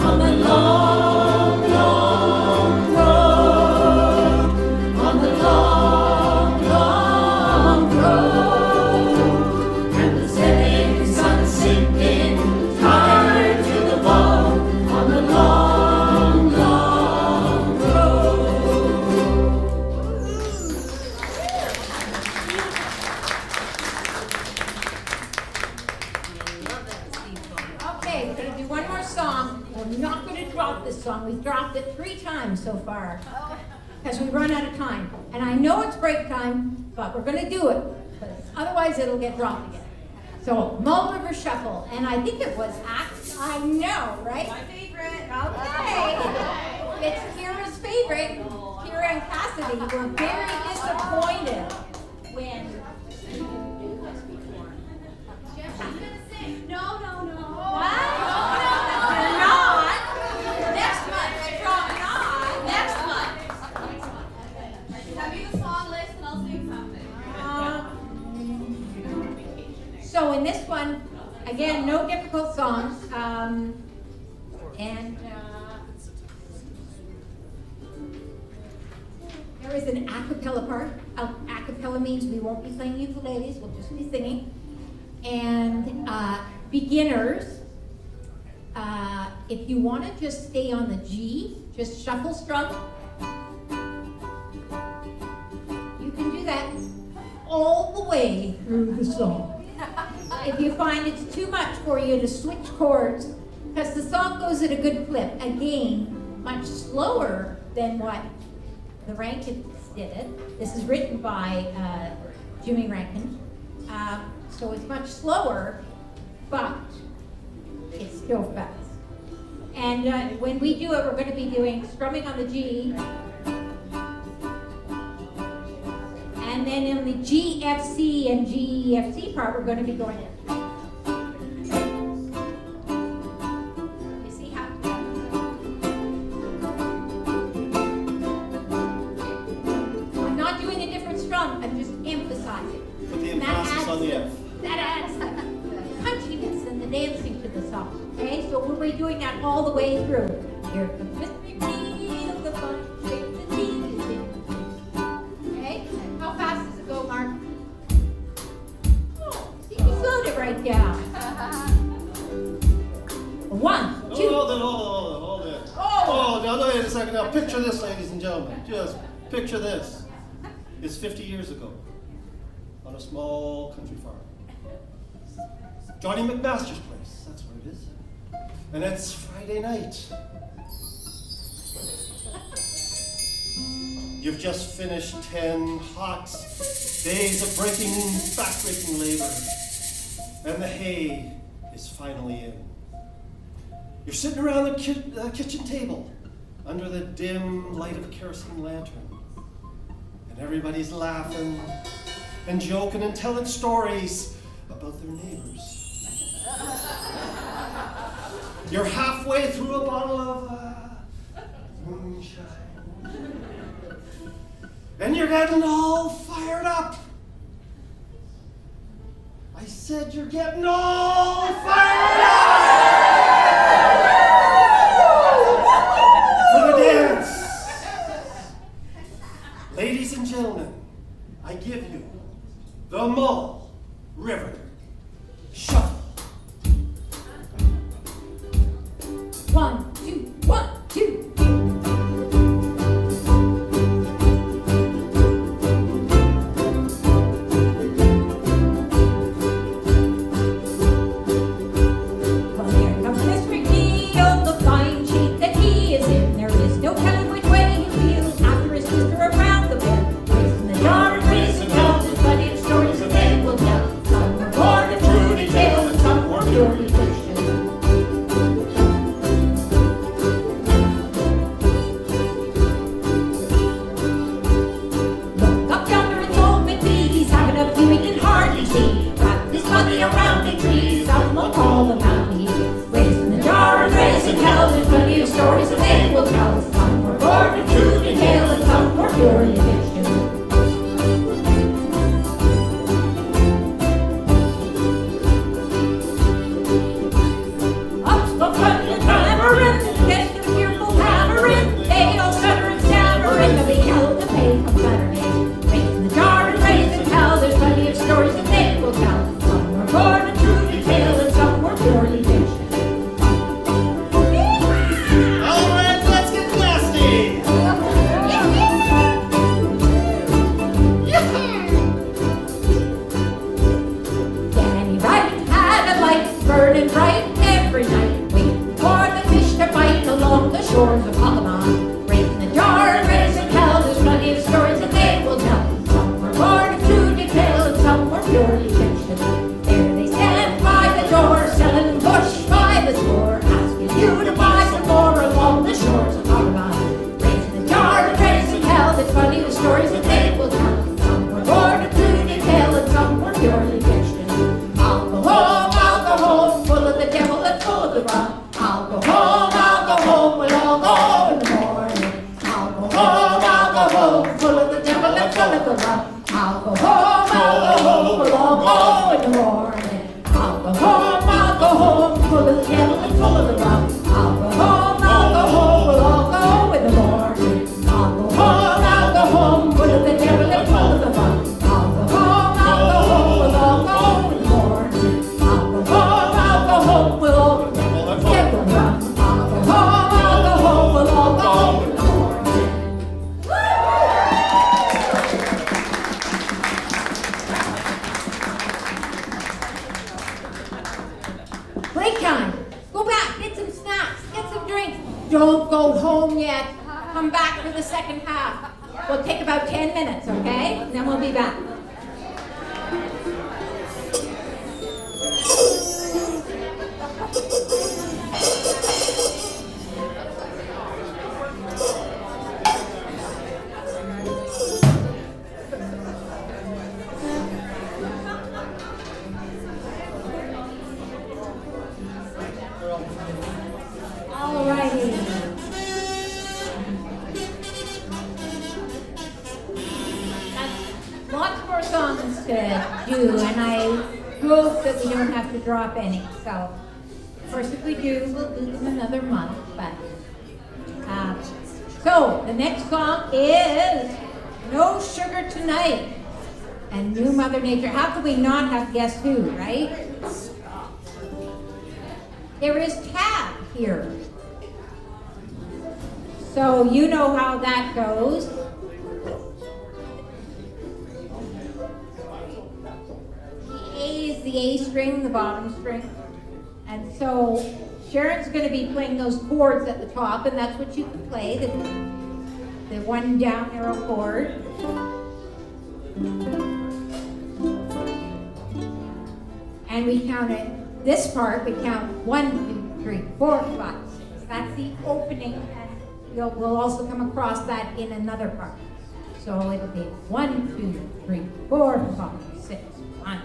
on the long, long road, on the long, long road, and the setting sun sinking tired to the bone on the long, long Love that Steve song. Okay, we're gonna do one more song. We're not gonna drop this song. We've dropped it 3 times so far because we run out of time. And I know it's break time, but we're gonna do it. 'Cause otherwise, it'll get dropped again. So Mull River Shuffle, and I think it was I know, right? My favorite. Okay. It's Kira's favorite. Kira and Cassidy were very disappointed when. No. What? You're not. Next month. You're not. Next month. Have you the song list and I'll sing something. So in this one, again, no difficult songs. There is an a cappella part. A cappella means we won't be playing ukuleles, we'll just be singing. And beginners, if you want to just stay on the G, just shuffle strum. song. If you find it's too much for you to switch chords, because the song goes at a good clip, again, much slower than what the Rankins did it. This is written by Jimmy Rankin, so it's much slower, but it's still fast. And when we do it, we're going to be doing strumming on the G, and then in the G, F, C, and G, E, F, C part, we're going to be going in. You see how? I'm not doing a different strum, I'm just emphasizing. Put the emphasis on the F. That adds punchiness and the dancing to the song. Okay, so we'll be doing that all the way through. Here comes Mr. King of the fun, shake the tea is in. Okay, how fast does it go, Mark? Oh, see, we slowed it right down. 1, 2. Hold it. Oh, now wait a second. Now picture this, ladies and gentlemen. Just picture this. It's 50 years ago on a small country farm. Johnny McMaster's place, that's what it is. And it's Friday night. You've just finished 10 hot days of backbreaking labor. And the hay is finally in. You're sitting around the kitchen table under the dim light of a kerosene lantern. And everybody's laughing and joking and telling stories about their neighbors. You're halfway through a bottle of moonshine. And you're getting all fired up. I said you're getting all fired up for the dance. Ladies and gentlemen, I give you the Mull River Shuffle. 1, 2, 1, 2. come back for the second half. We'll take about 10 minutes, okay? And then we'll be back. Alrighty. Lots more songs to do, and I hope that we don't have to drop any. So, of course, if we do, we'll do them another month. But so the next song is "No Sugar Tonight" and New Mother Nature. How could we not have Guess Who, right? There is Tab here. So you know how that goes. The A is the A string, the bottom string. And so Sharon's going to be playing those chords at the top, and that's what you can play, the one down arrow chord. And we count it. This part, we count 1, 2, 3, 4, 5, 6. That's the opening, and we'll also come across that in another part. So it'll be 1, 2, 3, 4, 5, 6, 1.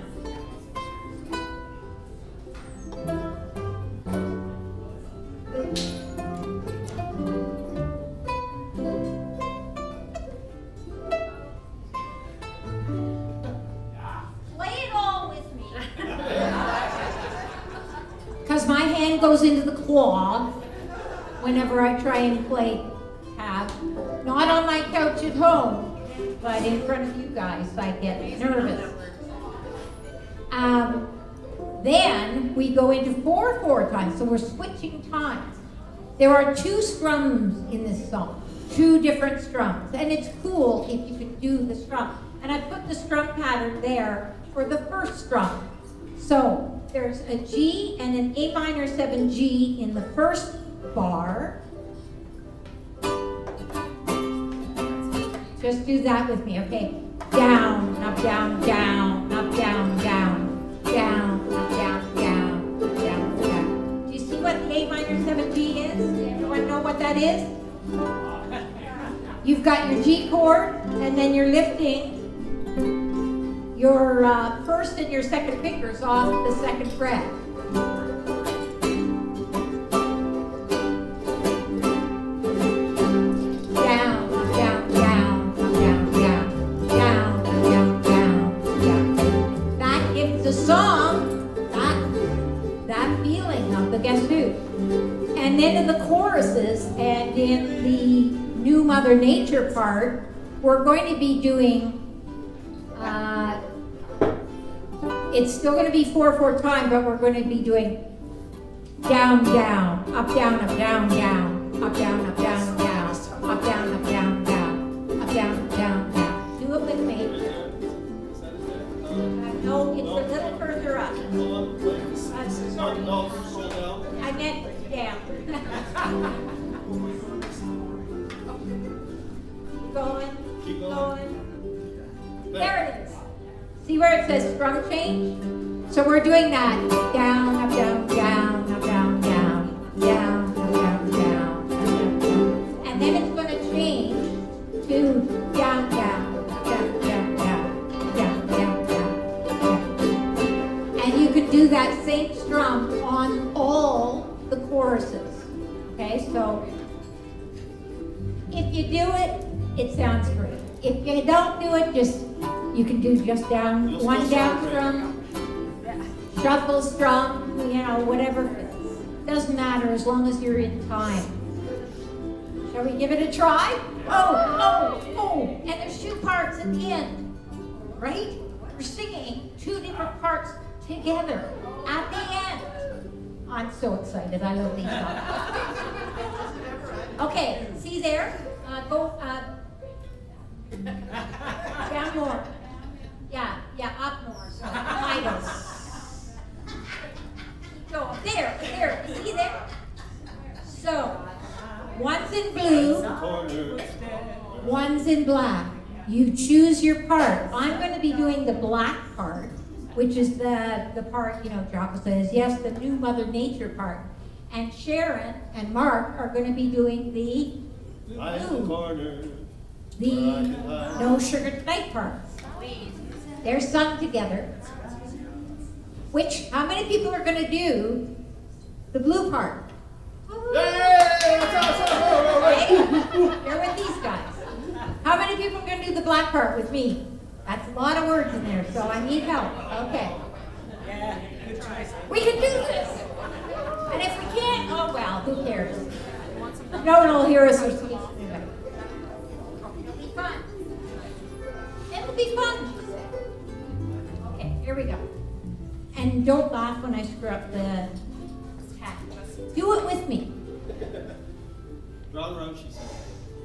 Play it all with me. Because my hand goes into the claw whenever I try and play tab. Not on my couch at home, but in front of you guys, I get nervous. Then we go into 4/4 time, so we're switching times. There are 2 strums in this song, 2 different strums, and it's cool if you could do the strum. And I put the strum pattern there for the first strum. So there's a G and an A minor 7 G in the first bar. Just do that with me, okay? Down, up, down, down, up, down, down, down, up, down, down, down, down. Do you see what A minor 7 G is? Anyone know what that is? You've got your G chord, and then you're lifting your first and your second fingers off the second fret. And then in the choruses and in the New Mother Nature part, we're going to be doing, it's still going to be 4/4 time, but we're going to be doing down, down, up, down, up, down, down, up, down, up, down, down, up, down, up, down, down, up, down, up, down, down. Do it with me. No, it's a little further up. I meant down. Keep going. There it is. See where it says strum change? So we're doing that. Down, up, down, down, up, down, down, down, up, down, down, up, down, down. And then it's going to change to down, down, down, down, down, down, down, down. And you can do that same strum on all the choruses. Okay, so if you do it, it sounds great. If you don't do it, you can do just down, one down strum, shuffle strum, whatever fits. Doesn't matter as long as you're in time. Shall we give it a try? Oh, and there's 2 parts at the end, right? We're singing 2 different parts together at the end. I'm so excited. I love these songs. Okay, see there? Go down more. Yeah, up more. So Meadow. Keep going. There. See there? So, one's in blue, ones in black, you choose your part. I'm going to be doing the black part, which is the part, Jocko says, yes, the new Mother Nature part. And Sharon and Mark are going to be doing the I in the blue, corner. the where I can hide. No Sugar Tonight part. They're sung together. How many people are going to do the blue part? Hey, what's up? Okay, they're with these guys. How many people are going to do the black part with me? That's a lot of words in there, so I need help. Okay. Yeah, good choice. We can do this. And if we can't, oh well, who cares? No one will hear us or see us anyway. It'll be fun. It'll be fun, she said. Okay, here we go. And don't laugh when I screw up the tap. Do it with me. Round, round, she said.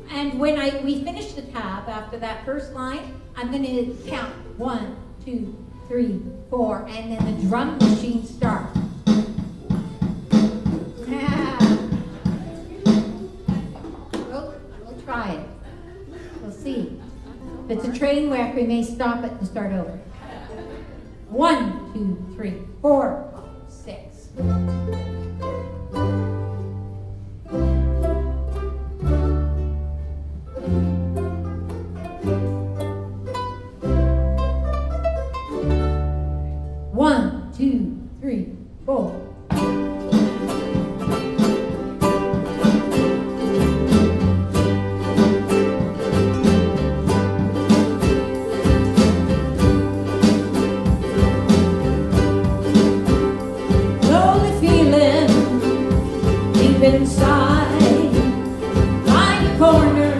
And when we finish the tab after that first line, I'm going to count 1, 2, 3, 4, and then the drum machine starts. We'll try it. We'll see. If it's a train wreck, we may stop it and start over. 1, 2, 3, 4, 5, 6. One, two, three, four. Lonely feeling deep inside. Find a corner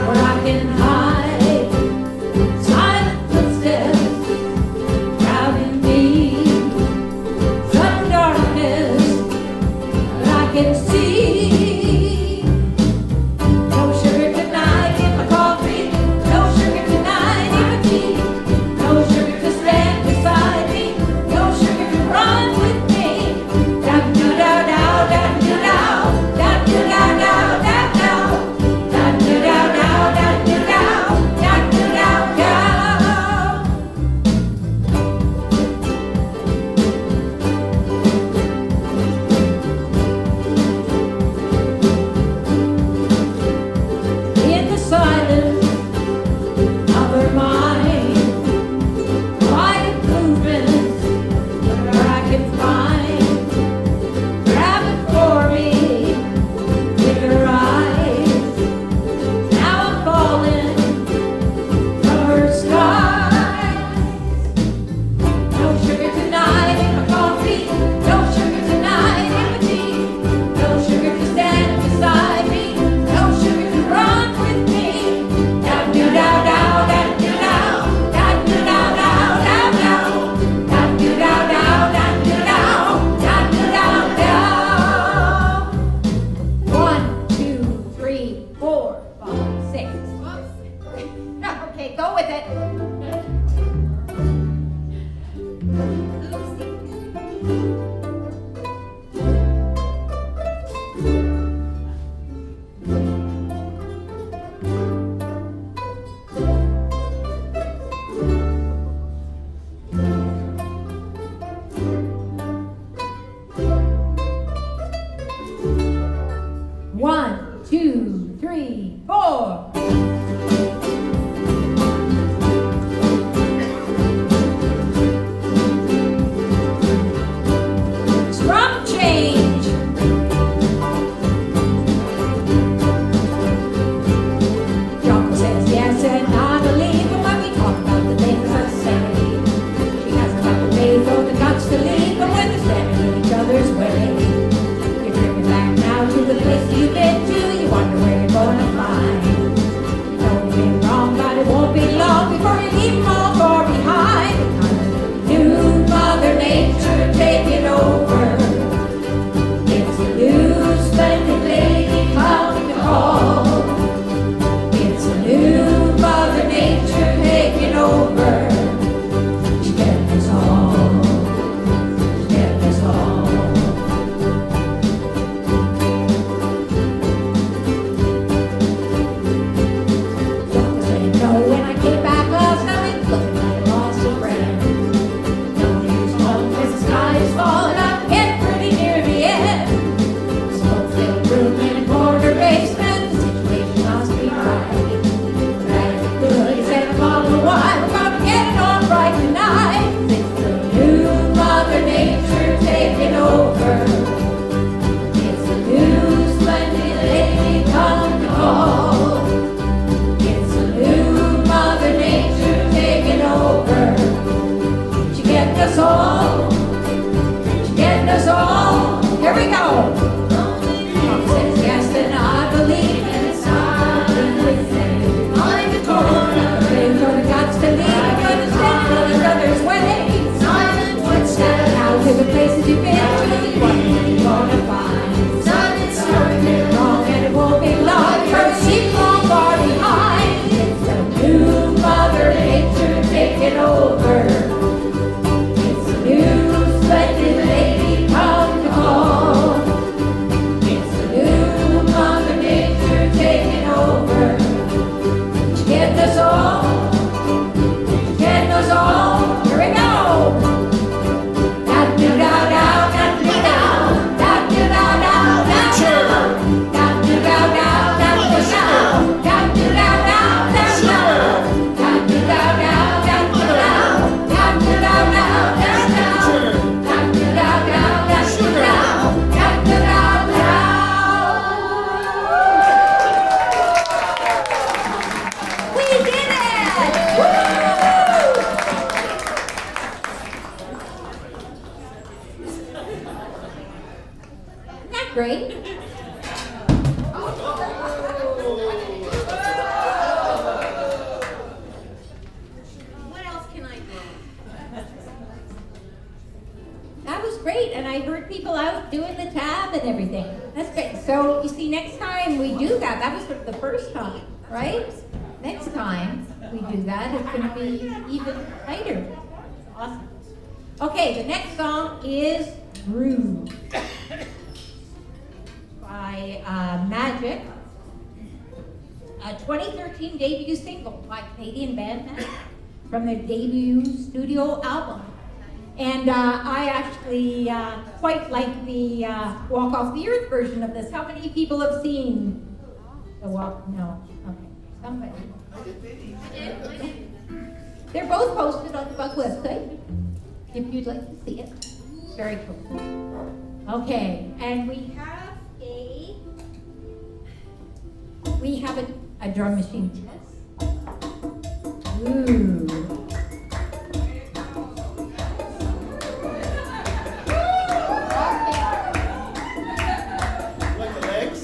where I can hide. Silent footsteps crowding me. Some darkness that I can see. No sugar tonight in my coffee. No sugar tonight in my tea. No sugar to stand beside me. No sugar to run with me. Down do down down down do down down do down down down down down do down down down do down down do down down. In the silence of her mind, quiet movements where I can find, grab it for me with her eyes. Now I'm falling from her skies. No sugar tonight in my coffee. No sugar tonight in my tea. No sugar to stand beside me. No sugar to run with me. Down do down down down do down down do down down down down down do down down down do down down do down down. 1, 2, 3, 4, 5, 6. Okay, go with it. One, two, three, four. and everything. That's great. So you see, next time we do that, that was the first time, right? Next time we do that, it's going to be even tighter. Awesome. Okay, the next song is Groove by Magic, a 2013 debut single by Canadian band Magic from their debut studio album. And I actually quite like the Walk Off the Earth version of this. How many people have seen the Walk? No. Okay. Somebody. They're both posted on the Bug website if you'd like to see it. Very cool. Okay, and we have a drum machine test. Ooh. Like the legs?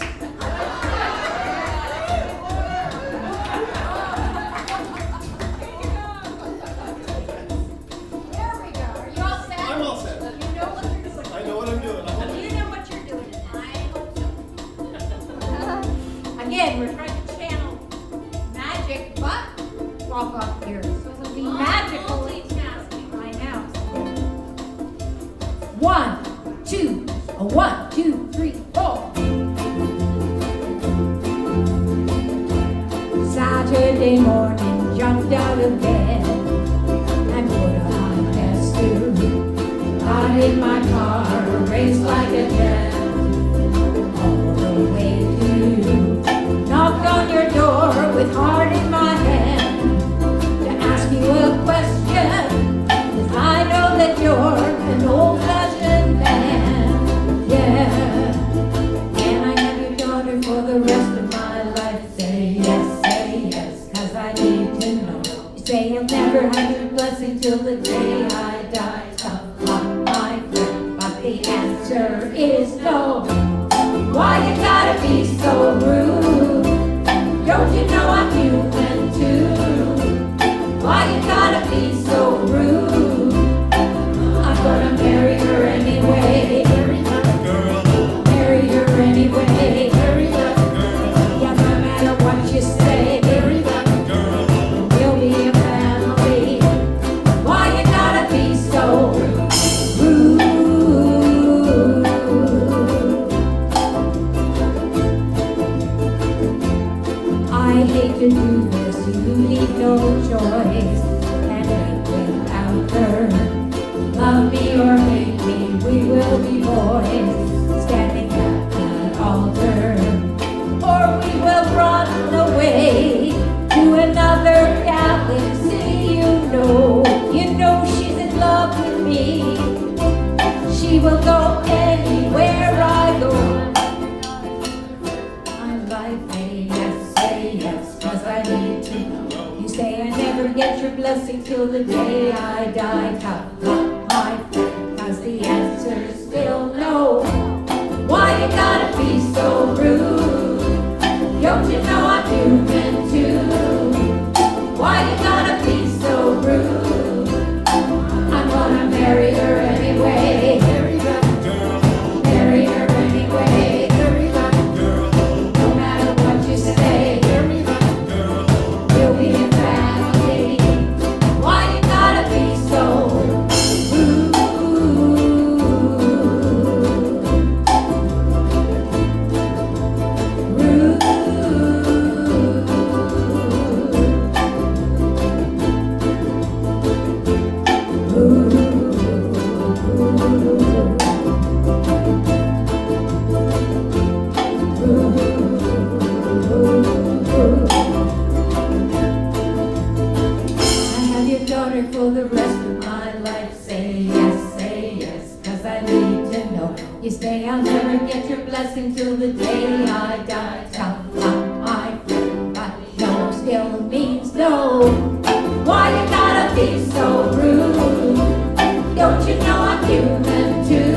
There we go. Are you all set? I'm all set. You know what you're doing. I know what I'm doing. You know what you're doing. I hope so. Again, we're trying to channel magic, but walk off here. So it'll be magical. I know. 1, 2, 1, 2, 3, 4. Saturday morning, jumped out of bed and put on a suit. Got in my car, raced like a jet, all the way to you. Knocked on your door with heart in my hand to ask you a question, 'cause I know that you're an old-fashioned man. Yeah. Can I have your daughter for the rest of my life? Say yes, 'cause I need to know. You say you'll never have your blessing till the day I die. Tough luck, my friend, but the answer is no. Why you gotta be so rude? Don't you know I'm human too? Why you gotta be so rude? I'm gonna marry her anyway. Marry her anyway. Yeah, no matter what you say, we'll be a family. Why you gotta be so rude? I hate to do this, you leave no choice, and live without her. Love me or hate me, we will be boys, standing at the altar. Or we will run away to another galaxy. You know she's in love with me. She will go anywhere I go. I'm like, say yes, 'cause I need to know. You say I never get your blessing till the day I die. Tough luck, my friend, 'cause the answer's still no. Why you gotta be so rude? Don't you know I'm human too? Why you gotta be so rude? I'm gonna marry her anyway. Marry her anyway. No matter what you say, we'll be a family. Why you gotta be so rude? I have your daughter for the rest of my life. Say yes, 'cause I need to know. You say I'll never get your blessing till the day I die. Tough luck, my friend, but no still means no. Why you gotta be so rude? Don't you know I'm human too?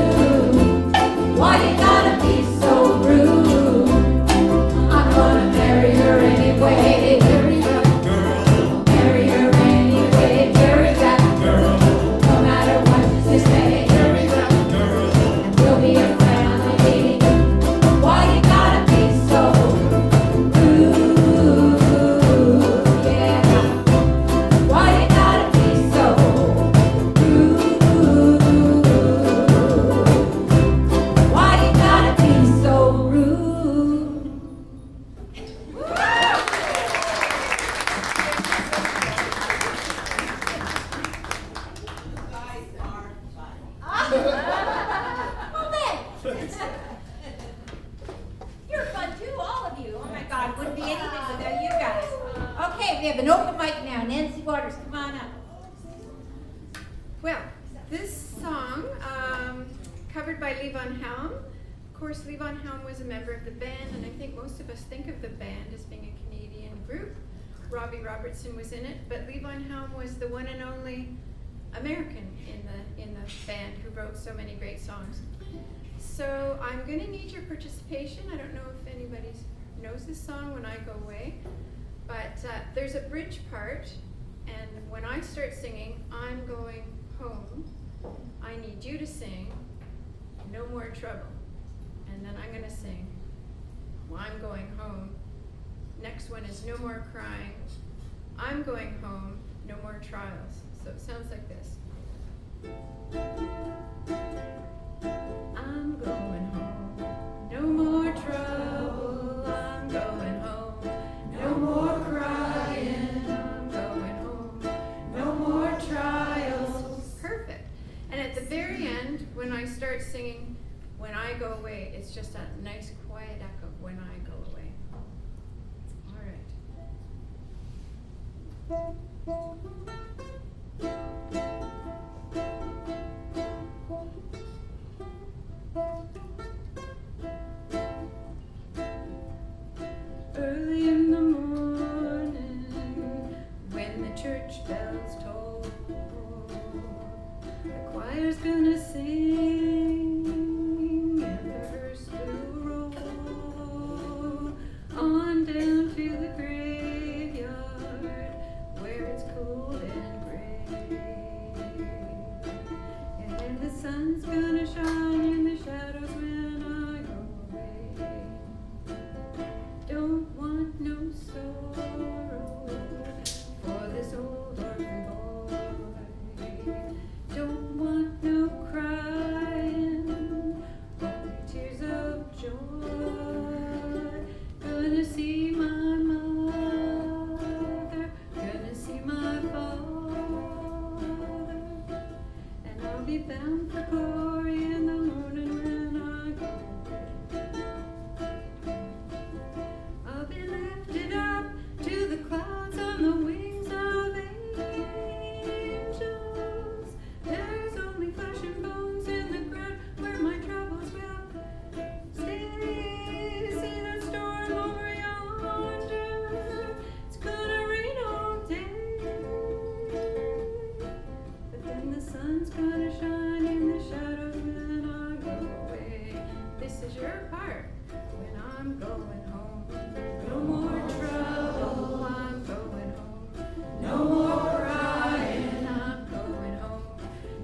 Why you gotta be so rude? I'm gonna marry her anyway. Marry her anyway. Marry that girl. No matter what you say. And we'll be a family. Okay, we have an open mic now. Nancy Waters, come on up. Well, this song, covered by Levon Helm. Of course, Levon Helm was a member of the band, and I think most of us think of the band as being a Canadian group. Robbie Robertson was in it, but Levon Helm was the one and only American in the band who wrote so many great songs. So I'm going to need your participation. I don't know if anybody knows this song, When I Go Away, but there's a bridge part, and when I start singing, I'm going home. I need you to sing, No More Trouble. And then I'm going to sing, well, I'm going home. Next one is No More Crying. I'm going home, no more trials. So it sounds like this. I'm going home, no more trouble. I'm going home, no more crying. I'm going home, no more trials. Perfect. And at the very end, when I start singing When I Go Away, it's just a nice quiet echo, When I Go Away. All right. Early in the morning, when the church bells toll, the choir's gonna sing and the hearse will roll on down to the graveyard where it's cold and gray. And then the sun's gonna shine in the shadows when I go away. Don't want no sorrow for this old orphan boy. Don't want no crying, only tears of joy. Gonna see my mother, gonna see my father, and I'll be bound for glory in the morning when I go away. I'll be lifted up to the clouds on the wings of angels. There's only flesh and bones in the ground where my troubles will stay. See that storm over yonder? It's gonna rain all day, but then the sun's gonna shine in the shadows when I go away. This is your part. When I'm going home, no more trouble. I'm going home, no more crying. I'm going home,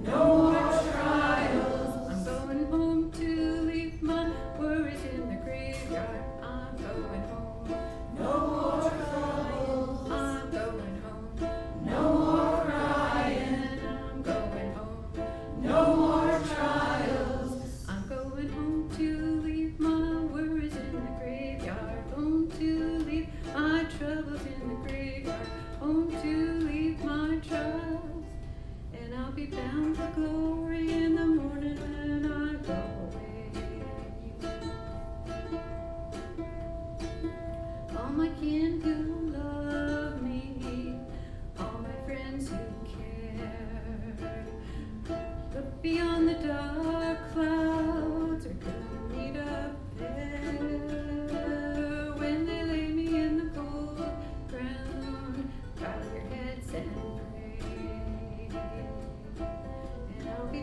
no more trials. I'm going home to leave my worries in the graveyard. I'm going home, no more trouble. I'm going home, no more crying. I'm going home, no more trials. I'm going home to leave my worries in the graveyard. Home to leave my troubles in the graveyard. Home to leave my trials. And I'll be bound for glory in the morning when I go away. All my kin who love me, all my friends who care, look beyond the dark clouds are gonna meet up there. When they lay me in the cold ground, bow your heads and pray. And I'll be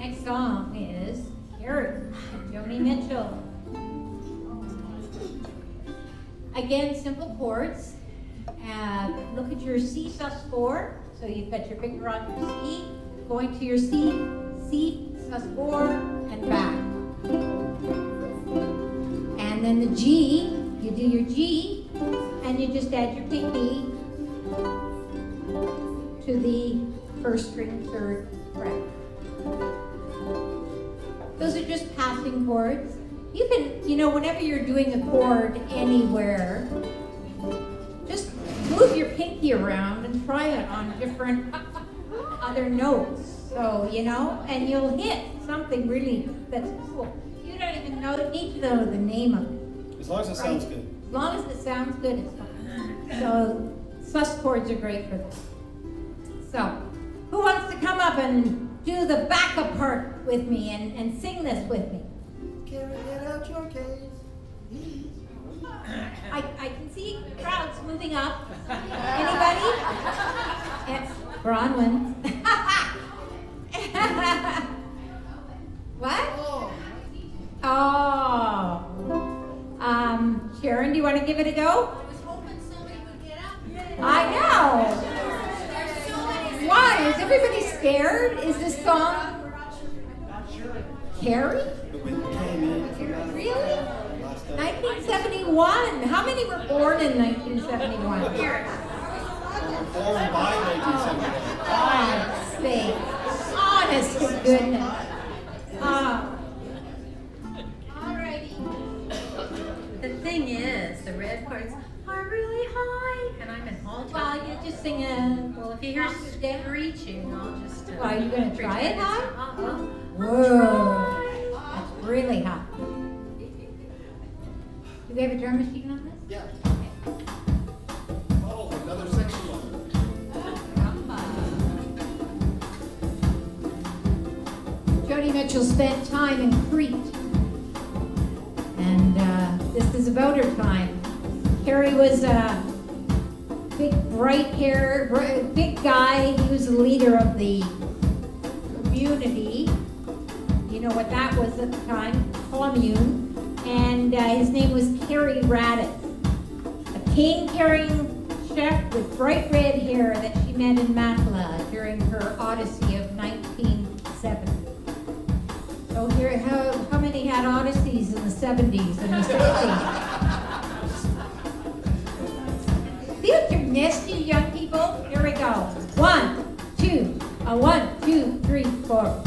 Next song is Carey, Joni Mitchell. Again, simple chords. Look at your C sus4. So you've got your finger on your C, going to your C, sus4, and back. And then the G, you do your G, and you just add your pinky to the first string, third fret. Those are just passing chords. You can, whenever you're doing a chord anywhere, just move your pinky around and try it on different other notes. So, and you'll hit something really that's cool. You don't even need to know the name of it. As long as it sounds good. As long as it sounds good, it's fine. So, sus chords are great for this. So, who wants to come up and do the backup part with me and sing this with me? Carey, get out your case. I can see crowds moving up. Anybody? It's Bronwyn. What? Oh. Sharon, do you want to give it a go? I was hoping somebody would get up. I know. There's so many. Why? Is everybody scared? Is this song Carey? But we came in from out Really? last night. 1971. How many were born in 1971? Born by 1971. God's sake. Honest to goodness. Alrighty. The thing is, the red parts are really high, and I'm an alt. Well, you just sing a. Well, if you hear screeching, I'll just. Why, you gonna try it high? Whoa. Whoa. That's really hot. Do we have a drum machine on this? Yeah. Oh, another section one. Joni Mitchell spent time in Crete. And this is about her time. Carey was a big, bright hair, big guy. He was the leader of the community. You know what that was at the time? Commune. And his name was Carey Raditz. A cane-carrying chef with bright red hair that she met in Matla during her odyssey of 1970. So here, how many had odysseys in the 70s and the 60s? Feel your nest, you young people. Here we go. 1, 2, 1, 2, 3, 4.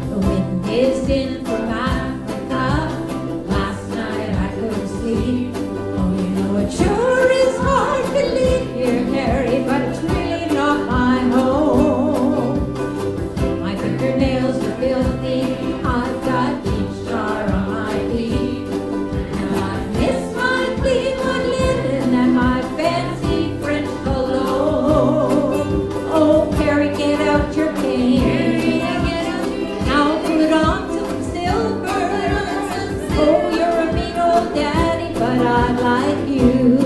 The wind is in from Africa. Last night I couldn't sleep. Oh, it sure is hard to live here, Carey, but it's really not my home. My fingernails are filthy. I've got each jar on my feet. And I miss my clean one linen and my fancy French cologne. Oh, Carey, get out your cane. Now put on some silver. Oh, you're a mean old daddy, but I like you.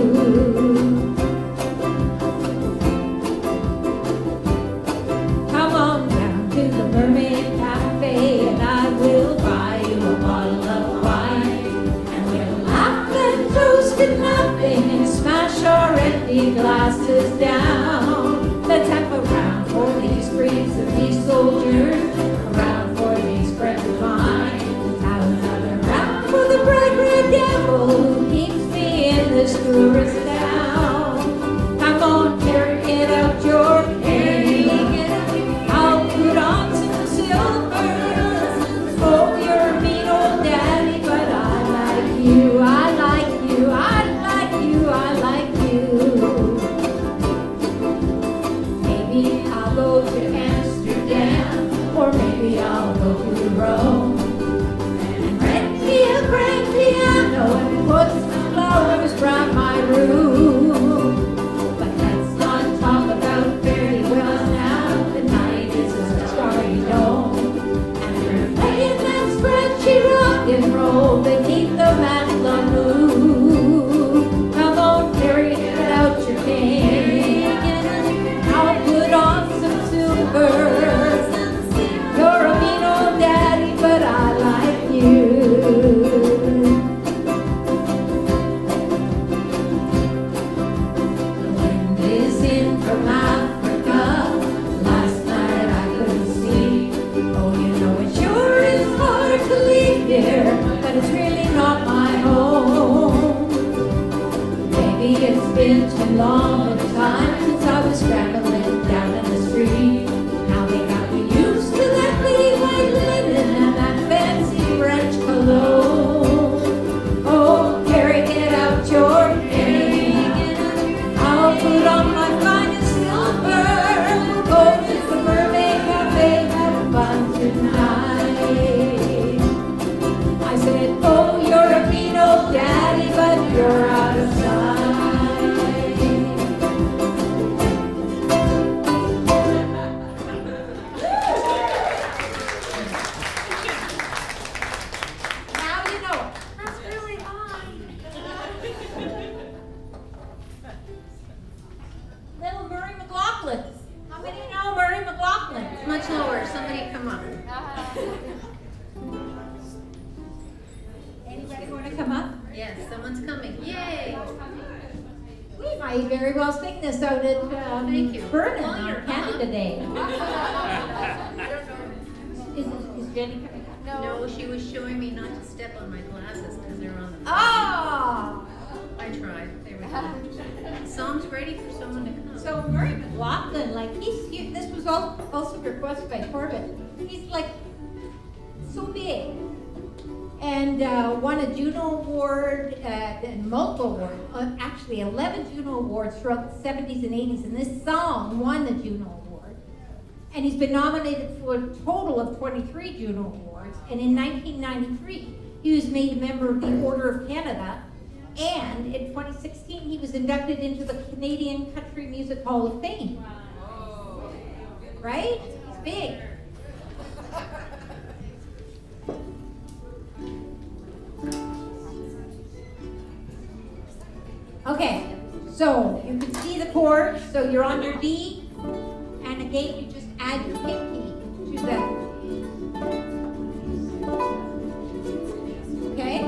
Come on down to the Mermaid Cafe and I will buy you a bottle of wine. And we'll laugh and toast and nothing and smash our empty glasses down. Let's have a round for these braves and these soldiers, a round for these friends of mine. Let's have another round for the bright red devil who keeps me in this tourist town. Come on, Carey, get out your cane. I'll put on some silver. Oh, you're a mean old daddy, but I like you. I like you. I like you. I like you. Maybe I'll go to Amsterdam, or maybe I'll go to Rome and rent me a grand piano and put some flowers round my room. But let's not talk about fairy wells now. The night is a starry dome, and we're playing that scratchy rock and roll beneath the Matla moon. Come on, Carey, get out your cane. from Africa. Last night I couldn't sleep. Oh, you know it sure is hard to leave here, but it's really not my home. Maybe it's been too long a time since I was scrambling down in the street. Now they got me used to that clean white linen and that fancy French cologne. Oh, Carey, get out your cane. I'll put on my finest silver. We'll go to the Mermaid Cafe, have fun tonight. I said, oh, you're a mean old daddy, but you're out of sight. Now you know it. That's really high. Little Murray McLaughlin. How many know Murray McLaughlin? It's much lower. Somebody come up. Anybody want to come up? Yes, someone's coming. Yay! We might very well sing this out at Thank you. Vernon Well, on you're Canada Day. Is Jenny coming up? No, she was showing me not to step on my glasses because they're on the floor. Oh! I tried. They were good. The song's ready for someone to come. So Murray McLaughlin, like he's huge. This was also requested by Corbett. He's like so big. And won a Juno Award and multiple awards, actually 11 Juno Awards throughout the 70s and 80s, and this song won the Juno Award. And he's been nominated for a total of 23 Juno Awards, and in 1993 he was made a member of the Order of Canada, and in 2016 he was inducted into the Canadian Country Music Hall of Fame. Right? He's big. Okay, so you can see the chord, so you're on your D, and again you just add your pinky to the, okay?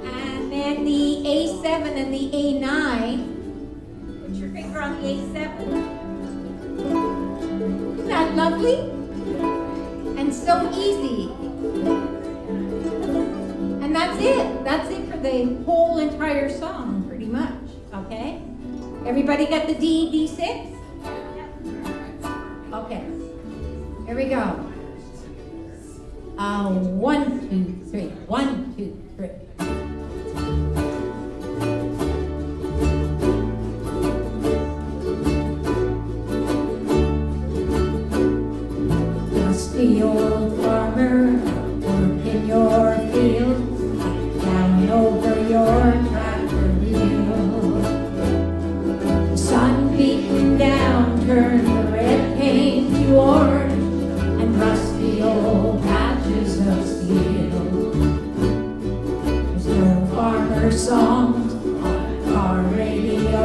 And then the A7 and the A9, put your finger on the A7. Isn't that lovely? And so easy. And that's it. That's it for the whole entire song, pretty much. Okay? Everybody got the D, D6? Okay. Here we go. 1, 2, 3. 1, 2, 3. Dusty old farmer, work in your field, down over your tractor wheel. The sun beating down turned the red paint to orange and rusty old patches of steel. There's no farmer songs on the car radio,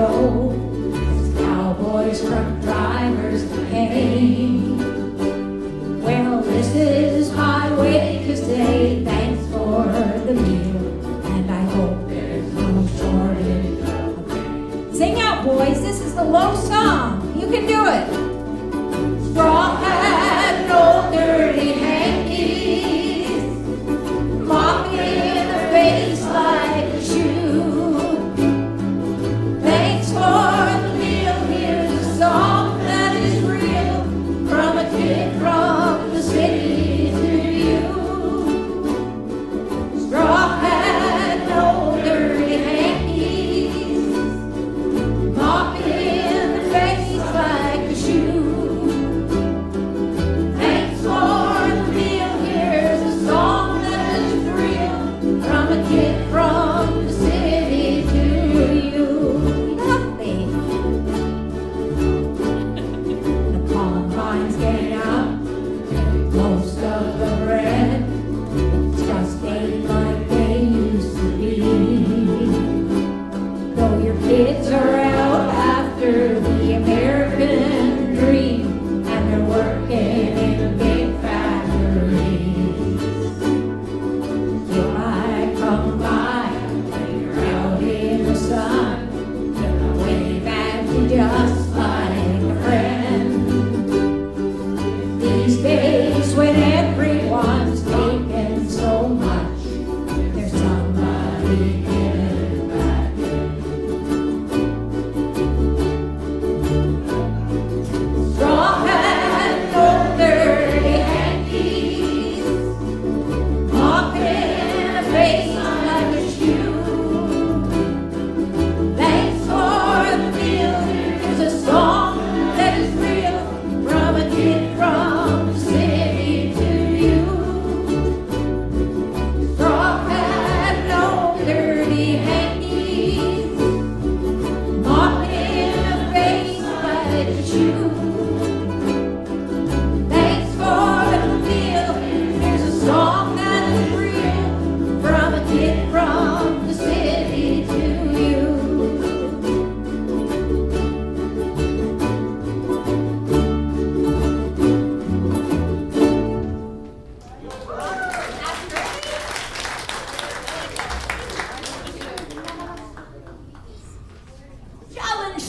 it's cowboys, truck drivers, hey. Well, this is my way to say thanks for the meal, and I hope there's no shortage of it. Sing out, boys. This is the low song. You can do it. Straw hat, no dirty hankies, mop in the face like a shoe. Thanks for the meal. Here's a song that is real from a kid from the city to you. Straw hat, no dirty hankies, mop in the face like a shoe. Thanks for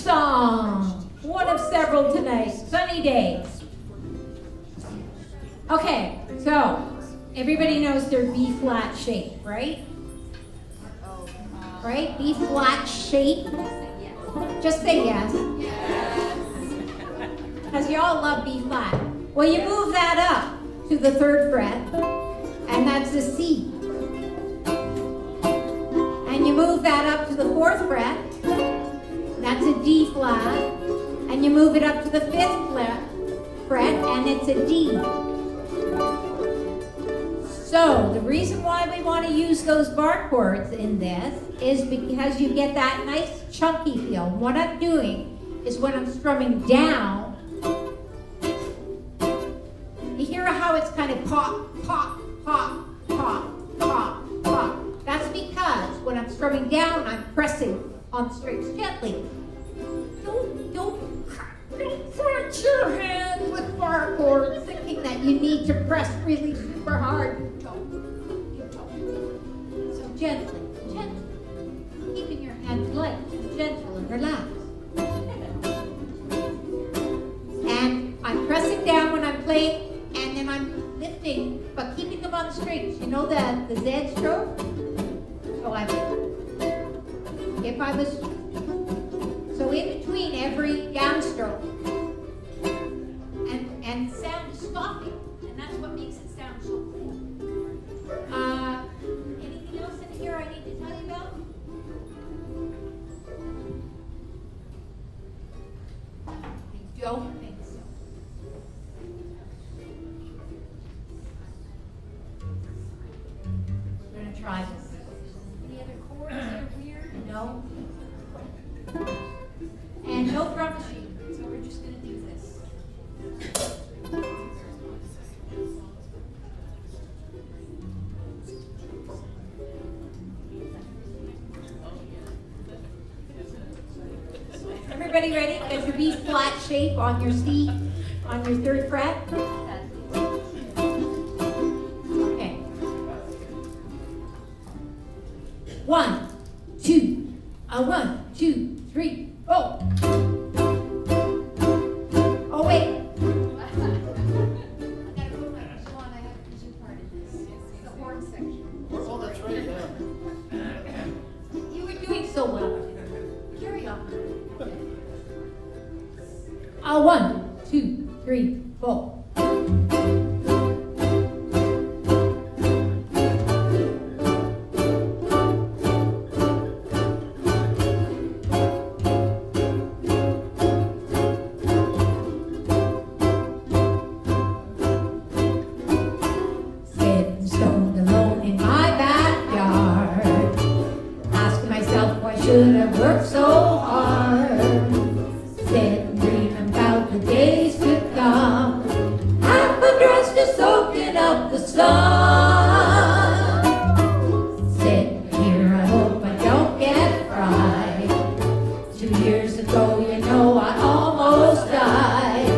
Song. One of several tonight. Sunny days. Okay, so everybody knows their B flat shape, right? Right? B flat shape. Just say yes. Because you all love B flat. Well, you move that up to the 3rd fret, and that's a C. And you move that up to the 4th fret, that's a D flat. And you move it up to the 5th fret, and it's a D. So the reason why we want to use those bar chords in this is because you get that nice chunky feel. What I'm doing is when I'm strumming down, you hear how it's kind of pop, pop, pop, pop, pop, pop. That's because when I'm strumming down, I'm pressing on the strings gently. Don't front your hands with bar chords thinking that you need to press really super hard. You don't. So gently, keeping your hands light and gentle and relaxed. And I'm pressing down when I'm playing, and then I'm lifting, but keeping them on the strings. You know the Z stroke? So if I was, so in between every downstroke, and sound is stopping, and that's what makes it sound so cool. Anything else in here I need to tell you about? I don't think so. We're gonna try this. Any other chords that are weird? No. And no drum machine, so we're just gonna do this. Everybody ready? Get your B flat shape on your C, on your 3rd fret. Okay. 1, 2, 1, 2, 3, 4. Oh wait. I gotta put my swan. I have to do part of this. The horn section. Oh, that's right, yeah. You were doing so well. Carry on. 1, 2, 3, 4. Sitting stoned alone in my backyard, asking myself why should I work so hard? Sitting dreaming about the days to come, half undressed just soaking up the sun. Sitting here, I hope I don't get fried. 2 years ago, you know I almost died,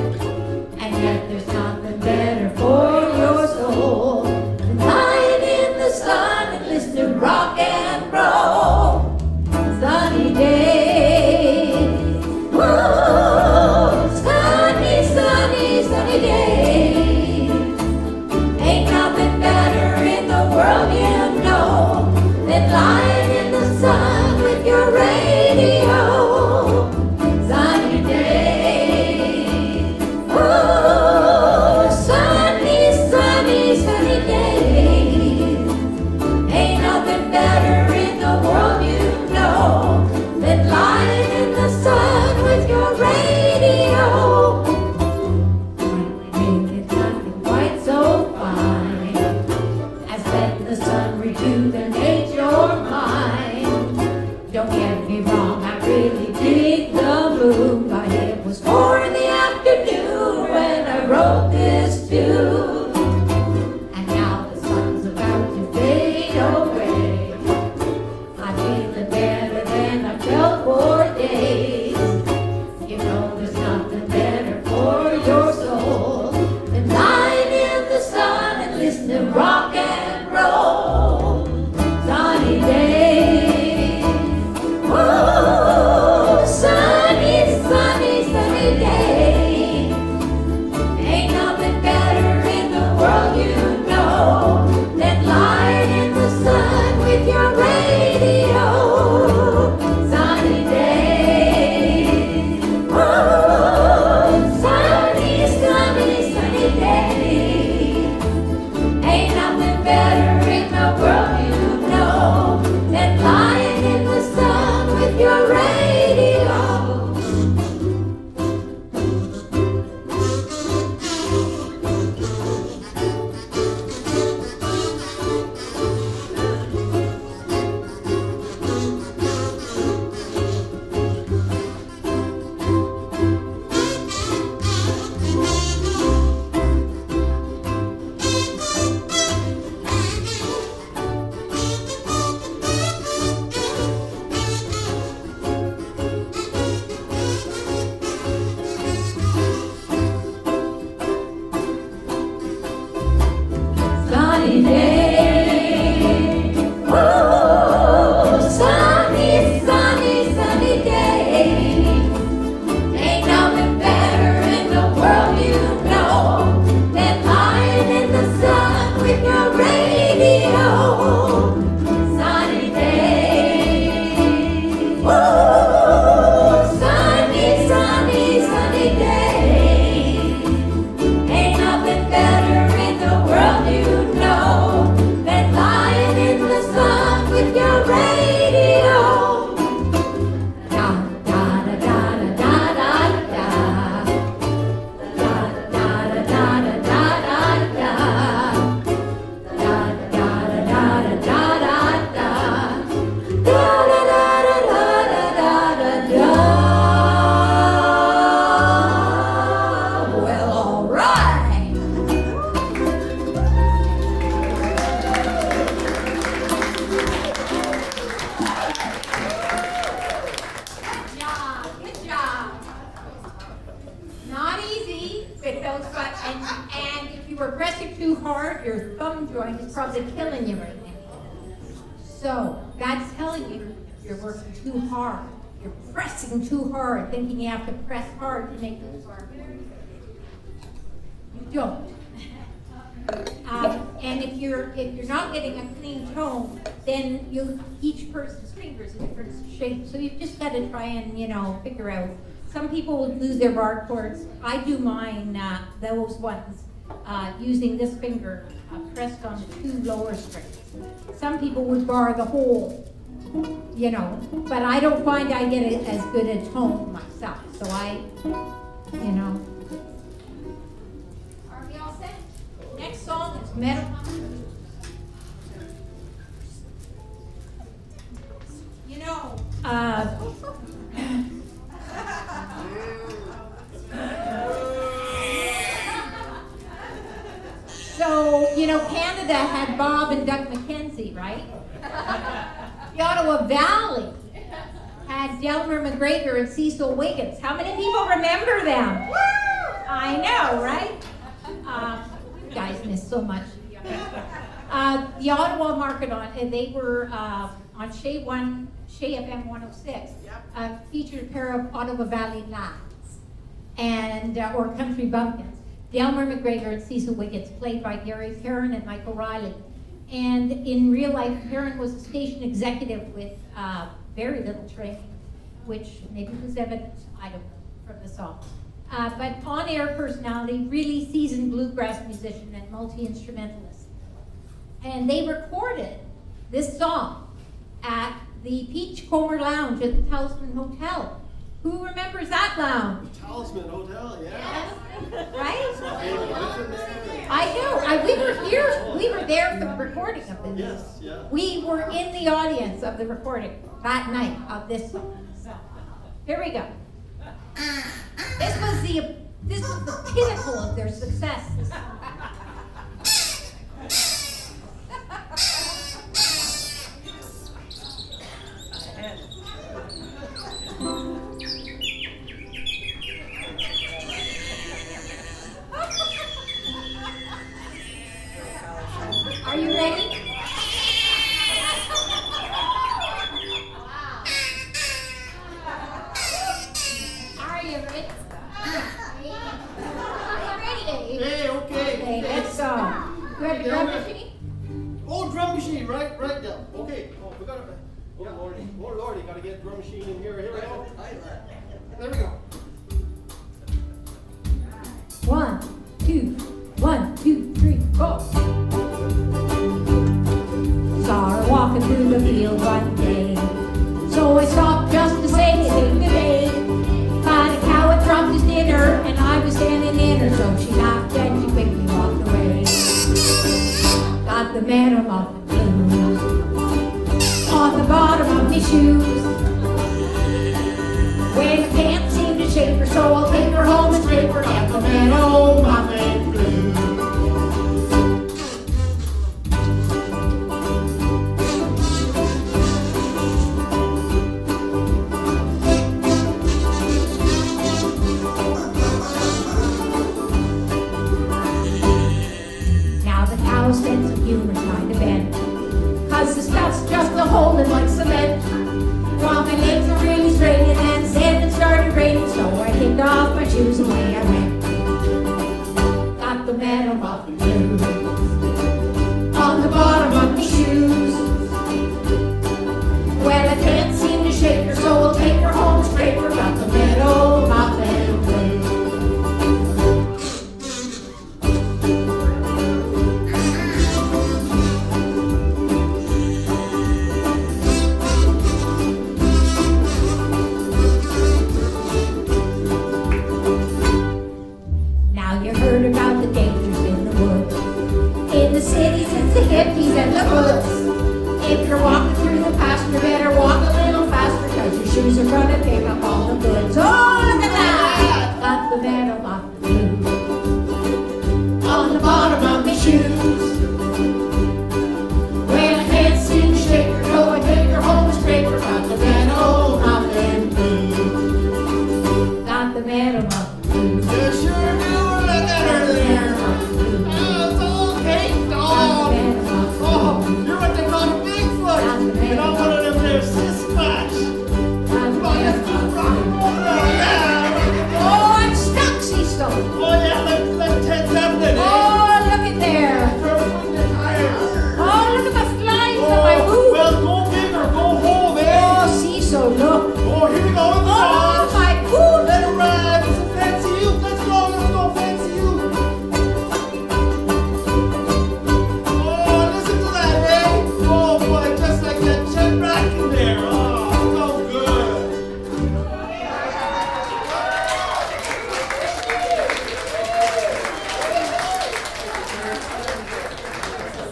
and yet there's nothing better for your soul than lying in the sun and listening to rock and roll. Sunny days, whoa, sunny, sunny, sunny days. Ain't nothing better in the world, you know, than lying in the sun with your radio. Sunny days. you are pressing too hard, your thumb joint is probably killing you right now. So God's telling you you're working too hard. You're pressing too hard, thinking you have to press hard to make those bars. You don't. And if you're not getting a clean tone, then each person's fingers a different shape. So you've just got to try and figure out. Some people would lose their bar chords. I do mine those ones using this finger pressed on the 2 lower strings. Some people would bar the whole, but I don't find I get as good a tone myself. So Are we all set? Next song is Meadow. So, Canada had Bob and Doug McKenzie, right? The Ottawa Valley had Delmer McGregor and Cecil Wiggins. How many people remember them? I know, right? You guys miss so much. The Ottawa Market they were on Shea FM 106, featured a pair of Ottawa Valley lads or country bumpkins. Delmer McGregor and Cecil Wiggins, played by Gary Perrin and Michael Riley. And in real life, Perrin was a station executive with very little training, which maybe was evident, I don't know, from the song. But on-air personality, really seasoned bluegrass musician and multi-instrumentalist. And they recorded this song at the Peachcomber Lounge at the Talisman Hotel. Who remembers that lounge? Talisman Hotel, yeah. Right? I know. We were here. We were there for the recording of this. Yes, yeah. We were in the audience of the recording that night of this song. So, here we go. This was the pinnacle of their success. Are you ready? Are you ready? Hey, okay. Okay, let's go. You have your drum machine? Oh, drum machine, right down. Okay. Oh, we gotta. Oh Lordy, gotta get drum machine in here. Here we go. There we go. 1, 2, 1, 2, 3, go. Saw her walking through the field one day, so I stopped just to say good day. Had a cow and dropped his dinner, and I was standing in her, so she laughed and she quickly walked away. Got the Meadow Muffin blues on the bottom of my shoes. When I can't seem to shake her, so I'll take her home and scrape her down the Meadow Muffin blues. Now the cow's sense of humor kind of bent, 'cause the stuff's just a holding like cement. While my legs were really straight and then sand and started raining, so I kicked off my shoes and away I went. Got the Meadow Muffin blues on the bottom of my shoes. Well, I can't seem to shake her, so I'll take her home and scrape her. Got the Meadow Muffin blues. About the dangers in the woods. In the cities, it's the hippies and the hoods. If you're walking through the pasture, better walk a little faster, 'cause your shoes are gonna pick up all the goods. Oh, look at that! Got the Meadow Muffin blues on the bottom of my shoes. Well, I can't seem to shake her, so I take her home and scrape her. Got the Meadow Muffin blues. Got the Meadow Muffin blues. You sure do. Look at her there.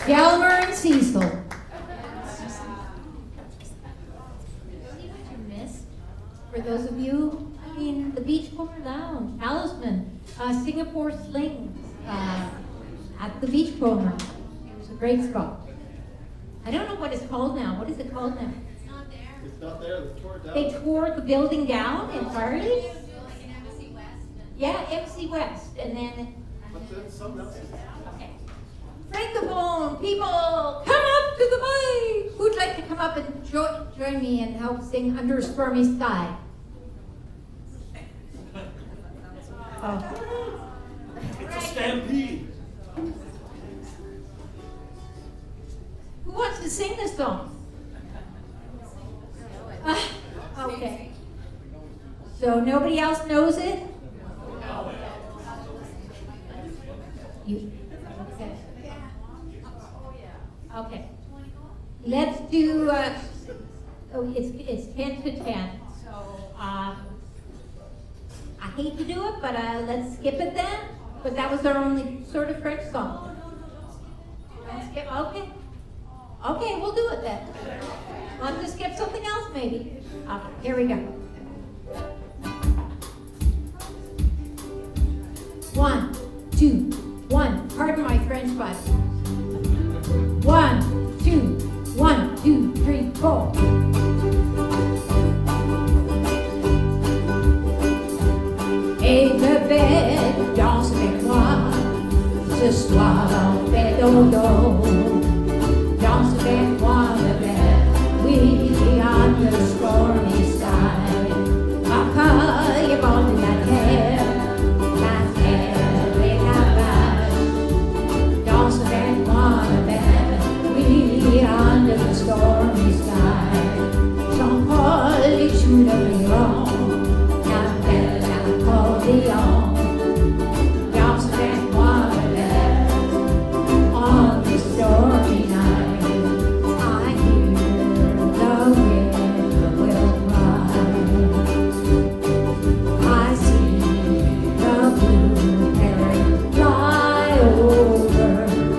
Delmer and Cecil. See what you missed? For those of you, the Beachcomber Lounge, Talisman, Singapore Slings, at the Beachcomber. It was a great spot. I don't know what it's called now. What is it called now? It's not there. It's not there, they tore it down. They tore the building down entirely? Do like an Embassy West. Yeah, MC West, and then, But then something else is okay. Francophone people, come up to the mic! Who'd like to come up and join me and help sing Under a Stormy Sky? Oh. It's a stampede. Who wants to sing this song? Okay. So nobody else knows it? You, okay. Okay. Let's do, it's 10 to 10. So, I hate to do it, but let's skip it then. But that was our only sort of French song. Let's skip, okay. Okay, we'll do it then. We'll have to skip something else maybe. Okay, here we go. 1, 2, 1. Pardon my French, but 1, 2, 1, 2, 3, 4. Et bébé, danse avec moi. Ce soir, on fait dodo. Danse avec moi, bébé. We under the stormy sky. Papa, you're on that hair. That hair, big ravage. Danse avec moi, bébé. We under the stormy sky. Jean-Paul, il joue le violon. La belle accordéon. Danse avec moi, bébé. On the stormy night. I hear the wind will rise. I see the bluebird fly over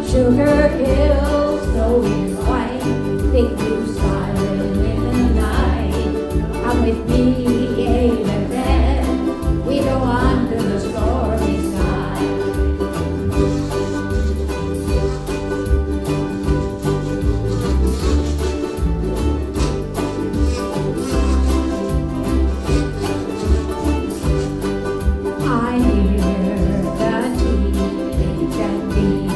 Sugar Hill, snowy white, big blue sky in the night. Come with me, amen. We go under the stormy sky. I hear the teach and beat,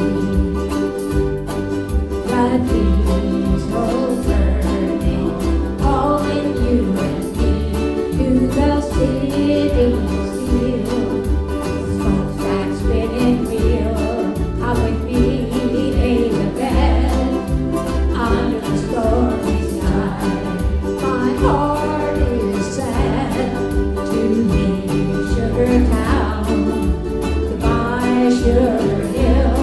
the diesel turning, all in you and me, to the city steel. Smokestack spinning wheel, come with me, amen, under the stormy sky. My heart is sad to leave Sugar Town, goodbye Sugar Hill,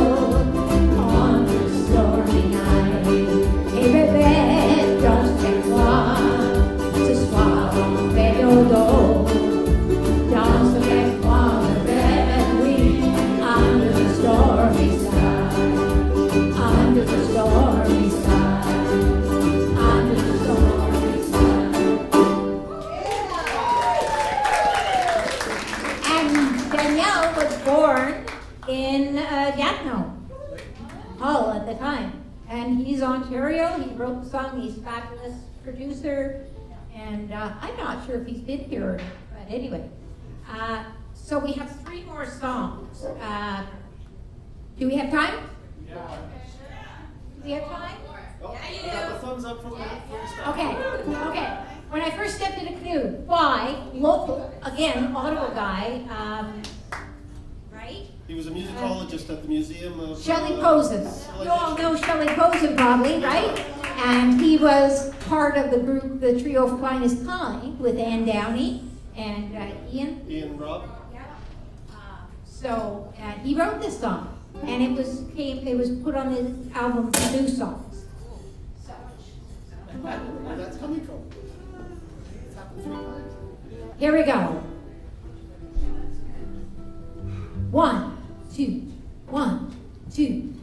on the stormy night. Hey bébé, danse avec moi, ce soir on fait dodo. Danse avec moi bébé, oui, under the stormy sky, under the stormy sky, under the stormy sky. And Danielle was born in Gatineau, Mull at the time. And he's Ontario, he wrote the song, he's a fabulous producer. And I'm not sure if he's been here or not, but anyway. So we have 3 more songs. Do we have time? Do we have time? Oh, I got the thumbs up from the first time. Okay. When I first stepped in a canoe, by local, again, Ottawa guy, right? He was a musicologist at the Museum of... Shelley Posen. You all know Shelley Posen probably, right? And he was part of the group, the trio of Finest Kind, with Ann Downey and Ian. Ian Robb. So he wrote this song, and it was put on his album New Songs. So, Where that's coming from. It's happened 3 times. here we go. 1, 2, 1, 2.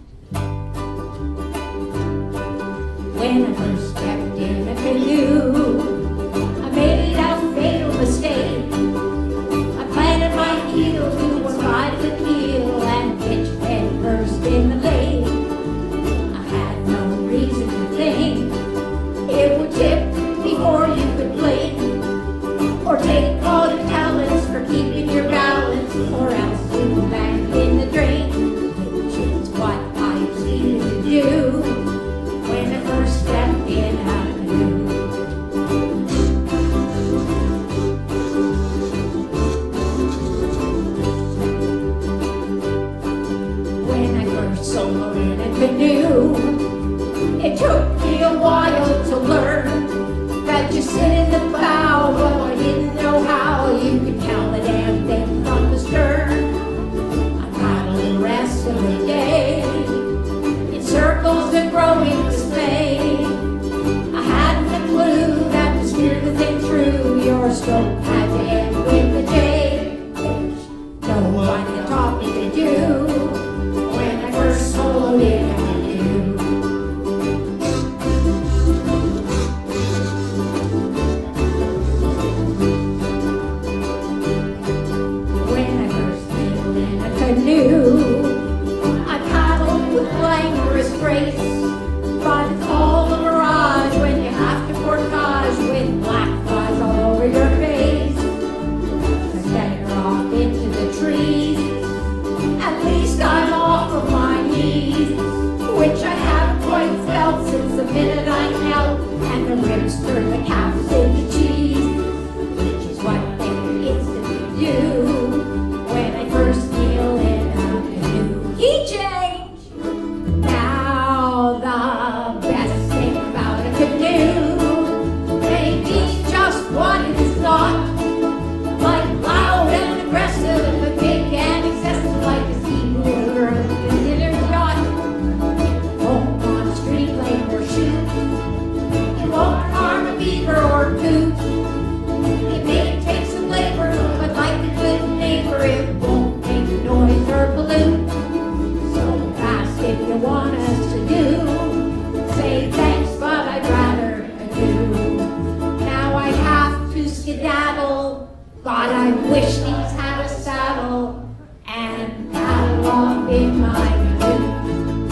wished he's had a saddle and paddle off in my canoe.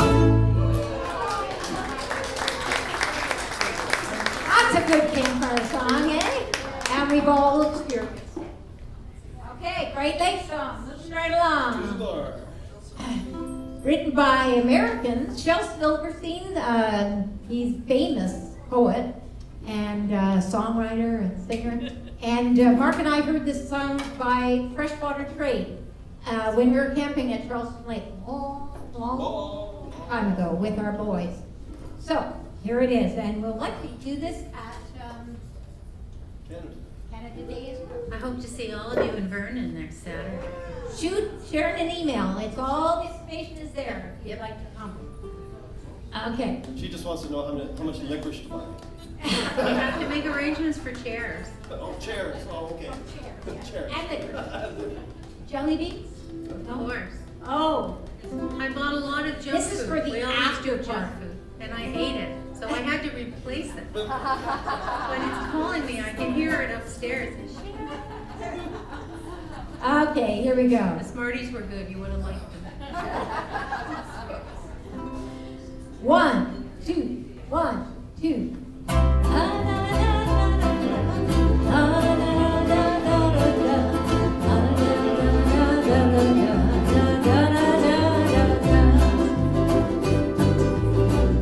That's a good campfire song, eh? And we've all experienced it. Okay, Great Lakes song, moving right along. Written by Americans, Shel Silverstein, he's a famous poet and songwriter and singer. And Mark and I heard this song by Freshwater Trade when we were camping at Charleston Lake long time ago with our boys. So here it is, and we'll likely do this at Canada Day as well. I hope to see all of you in Vernon next Saturday. Shoot Sharon an email. It's all the information is there if you'd like to come. Okay. She just wants to know how much licorice to buy. We have to make arrangements for chairs. Oh, chairs. Oh, okay. Chairs. And liquor. Jelly beans? Of course. Oh, I bought a lot of junk This is food. for the We always after do junk party. food, and I ate it, so I had to replace it. When it's calling me, I can hear it upstairs. okay, here we go. The Smarties were good. You would have liked them. 1, 2, 1, 2.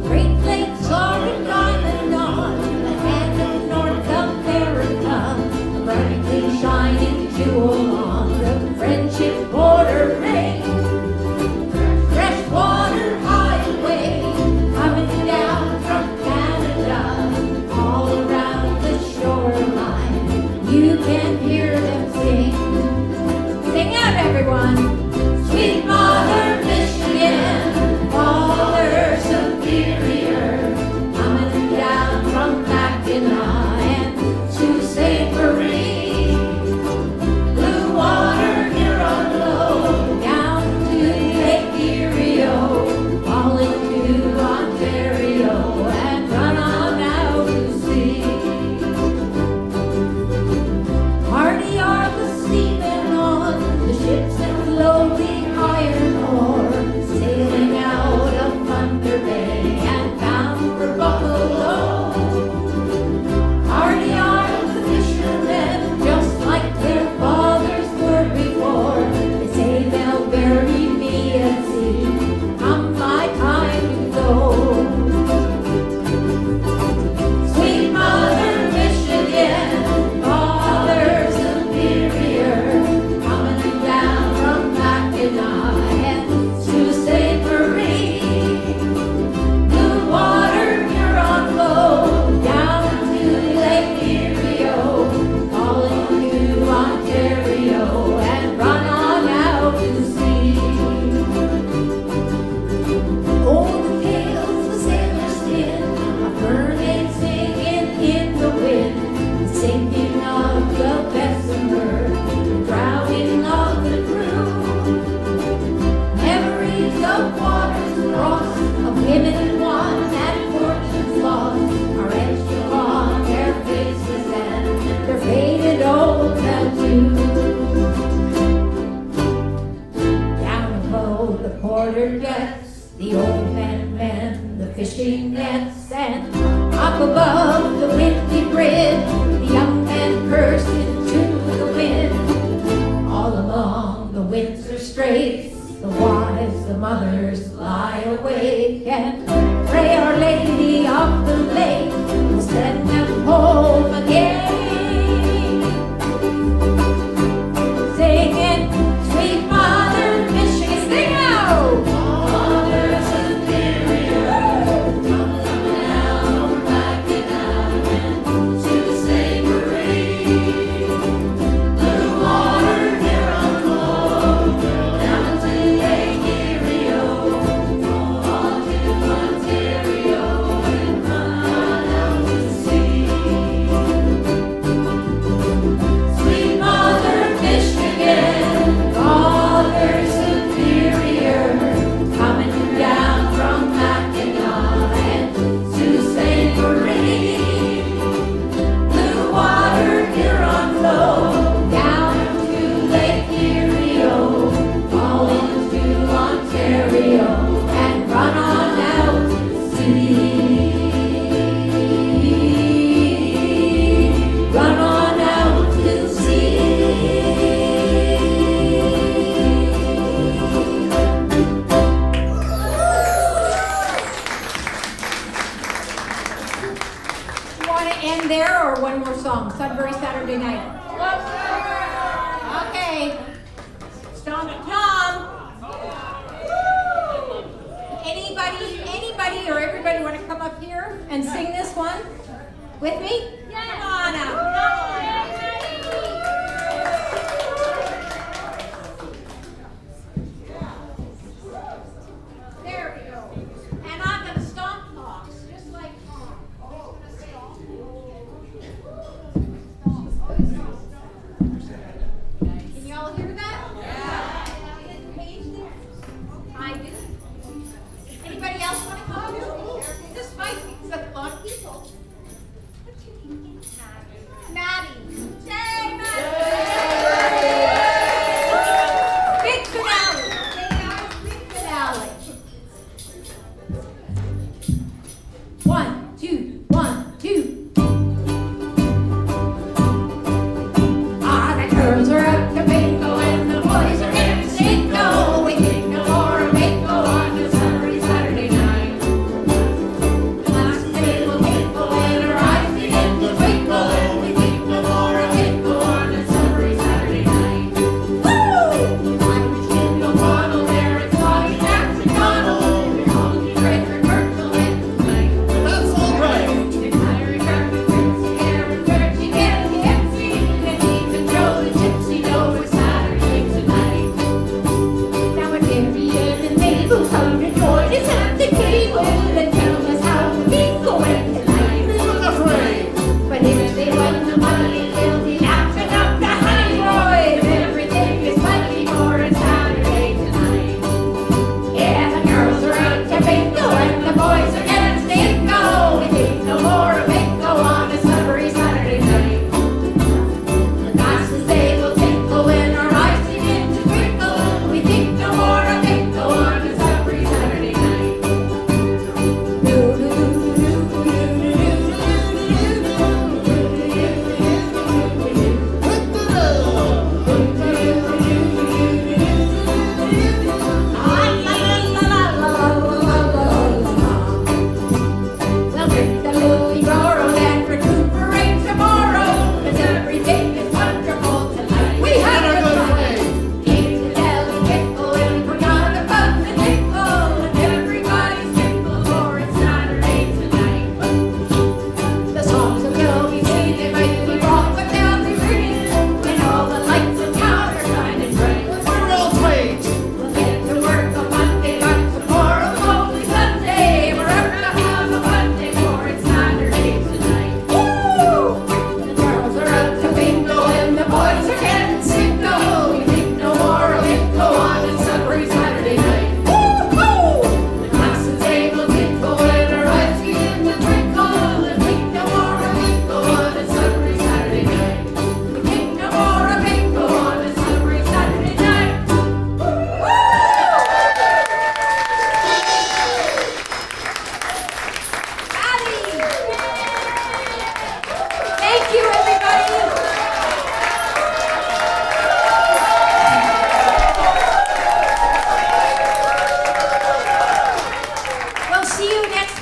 Great Lakes are an island on the hand of North America, a brightly shining jewel on the friendship border range. Freshwater highway coming down from Canada, all around the shoreline. You can hear them sing. Sing out, everyone. Sweet Mother Michigan, Father Superior, coming down from Mackinac and Sault Ste. Marie. Blue water here on low, down to Lake Erie, all into Ontario, and run on out to sea. Hardy are the seamen on the ships and lowly iron ore, sailing out of Thunder Bay and bound for Buffalo. Hardy are the fishermen, just like their fathers were before. They say they'll bury me at sea, come my time to go. Sweet Mother Michigan, Father Superior, coming down from Mackinac and Sault Ste. Marie. Blue water here on low, down to Lake Erie, all into Ontario, and run on out to sea. Oh, the tales the sailors spin, a mermaid singing in the wind, the sinking of the Bessemer, the drowning of the crew. Memories of waters crossed, of women won and fortunes lost, are etched upon their faces and their faded old tattoos. Down below the quarter decks, the old men mend the fishing nets, and up above the windy bridge, the young men curse into the wind. All along the Windsor Straits, the wives, the mothers lie awake and pray Our Lady of the Lake will send them home again. Singing, Sweet Mother Michigan, sing out! Mother Superior, coming down from Mackinac and Sault Ste. Marie. Blue water here on low, down to Lake Erie, all to Ontario, and run out to sea.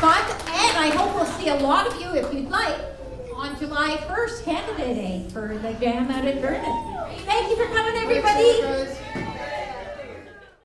fun, and I hope we'll see a lot of you, if you'd like, on July 1st, Canada Day, for the jam out at Vernon. Thank you for coming, everybody.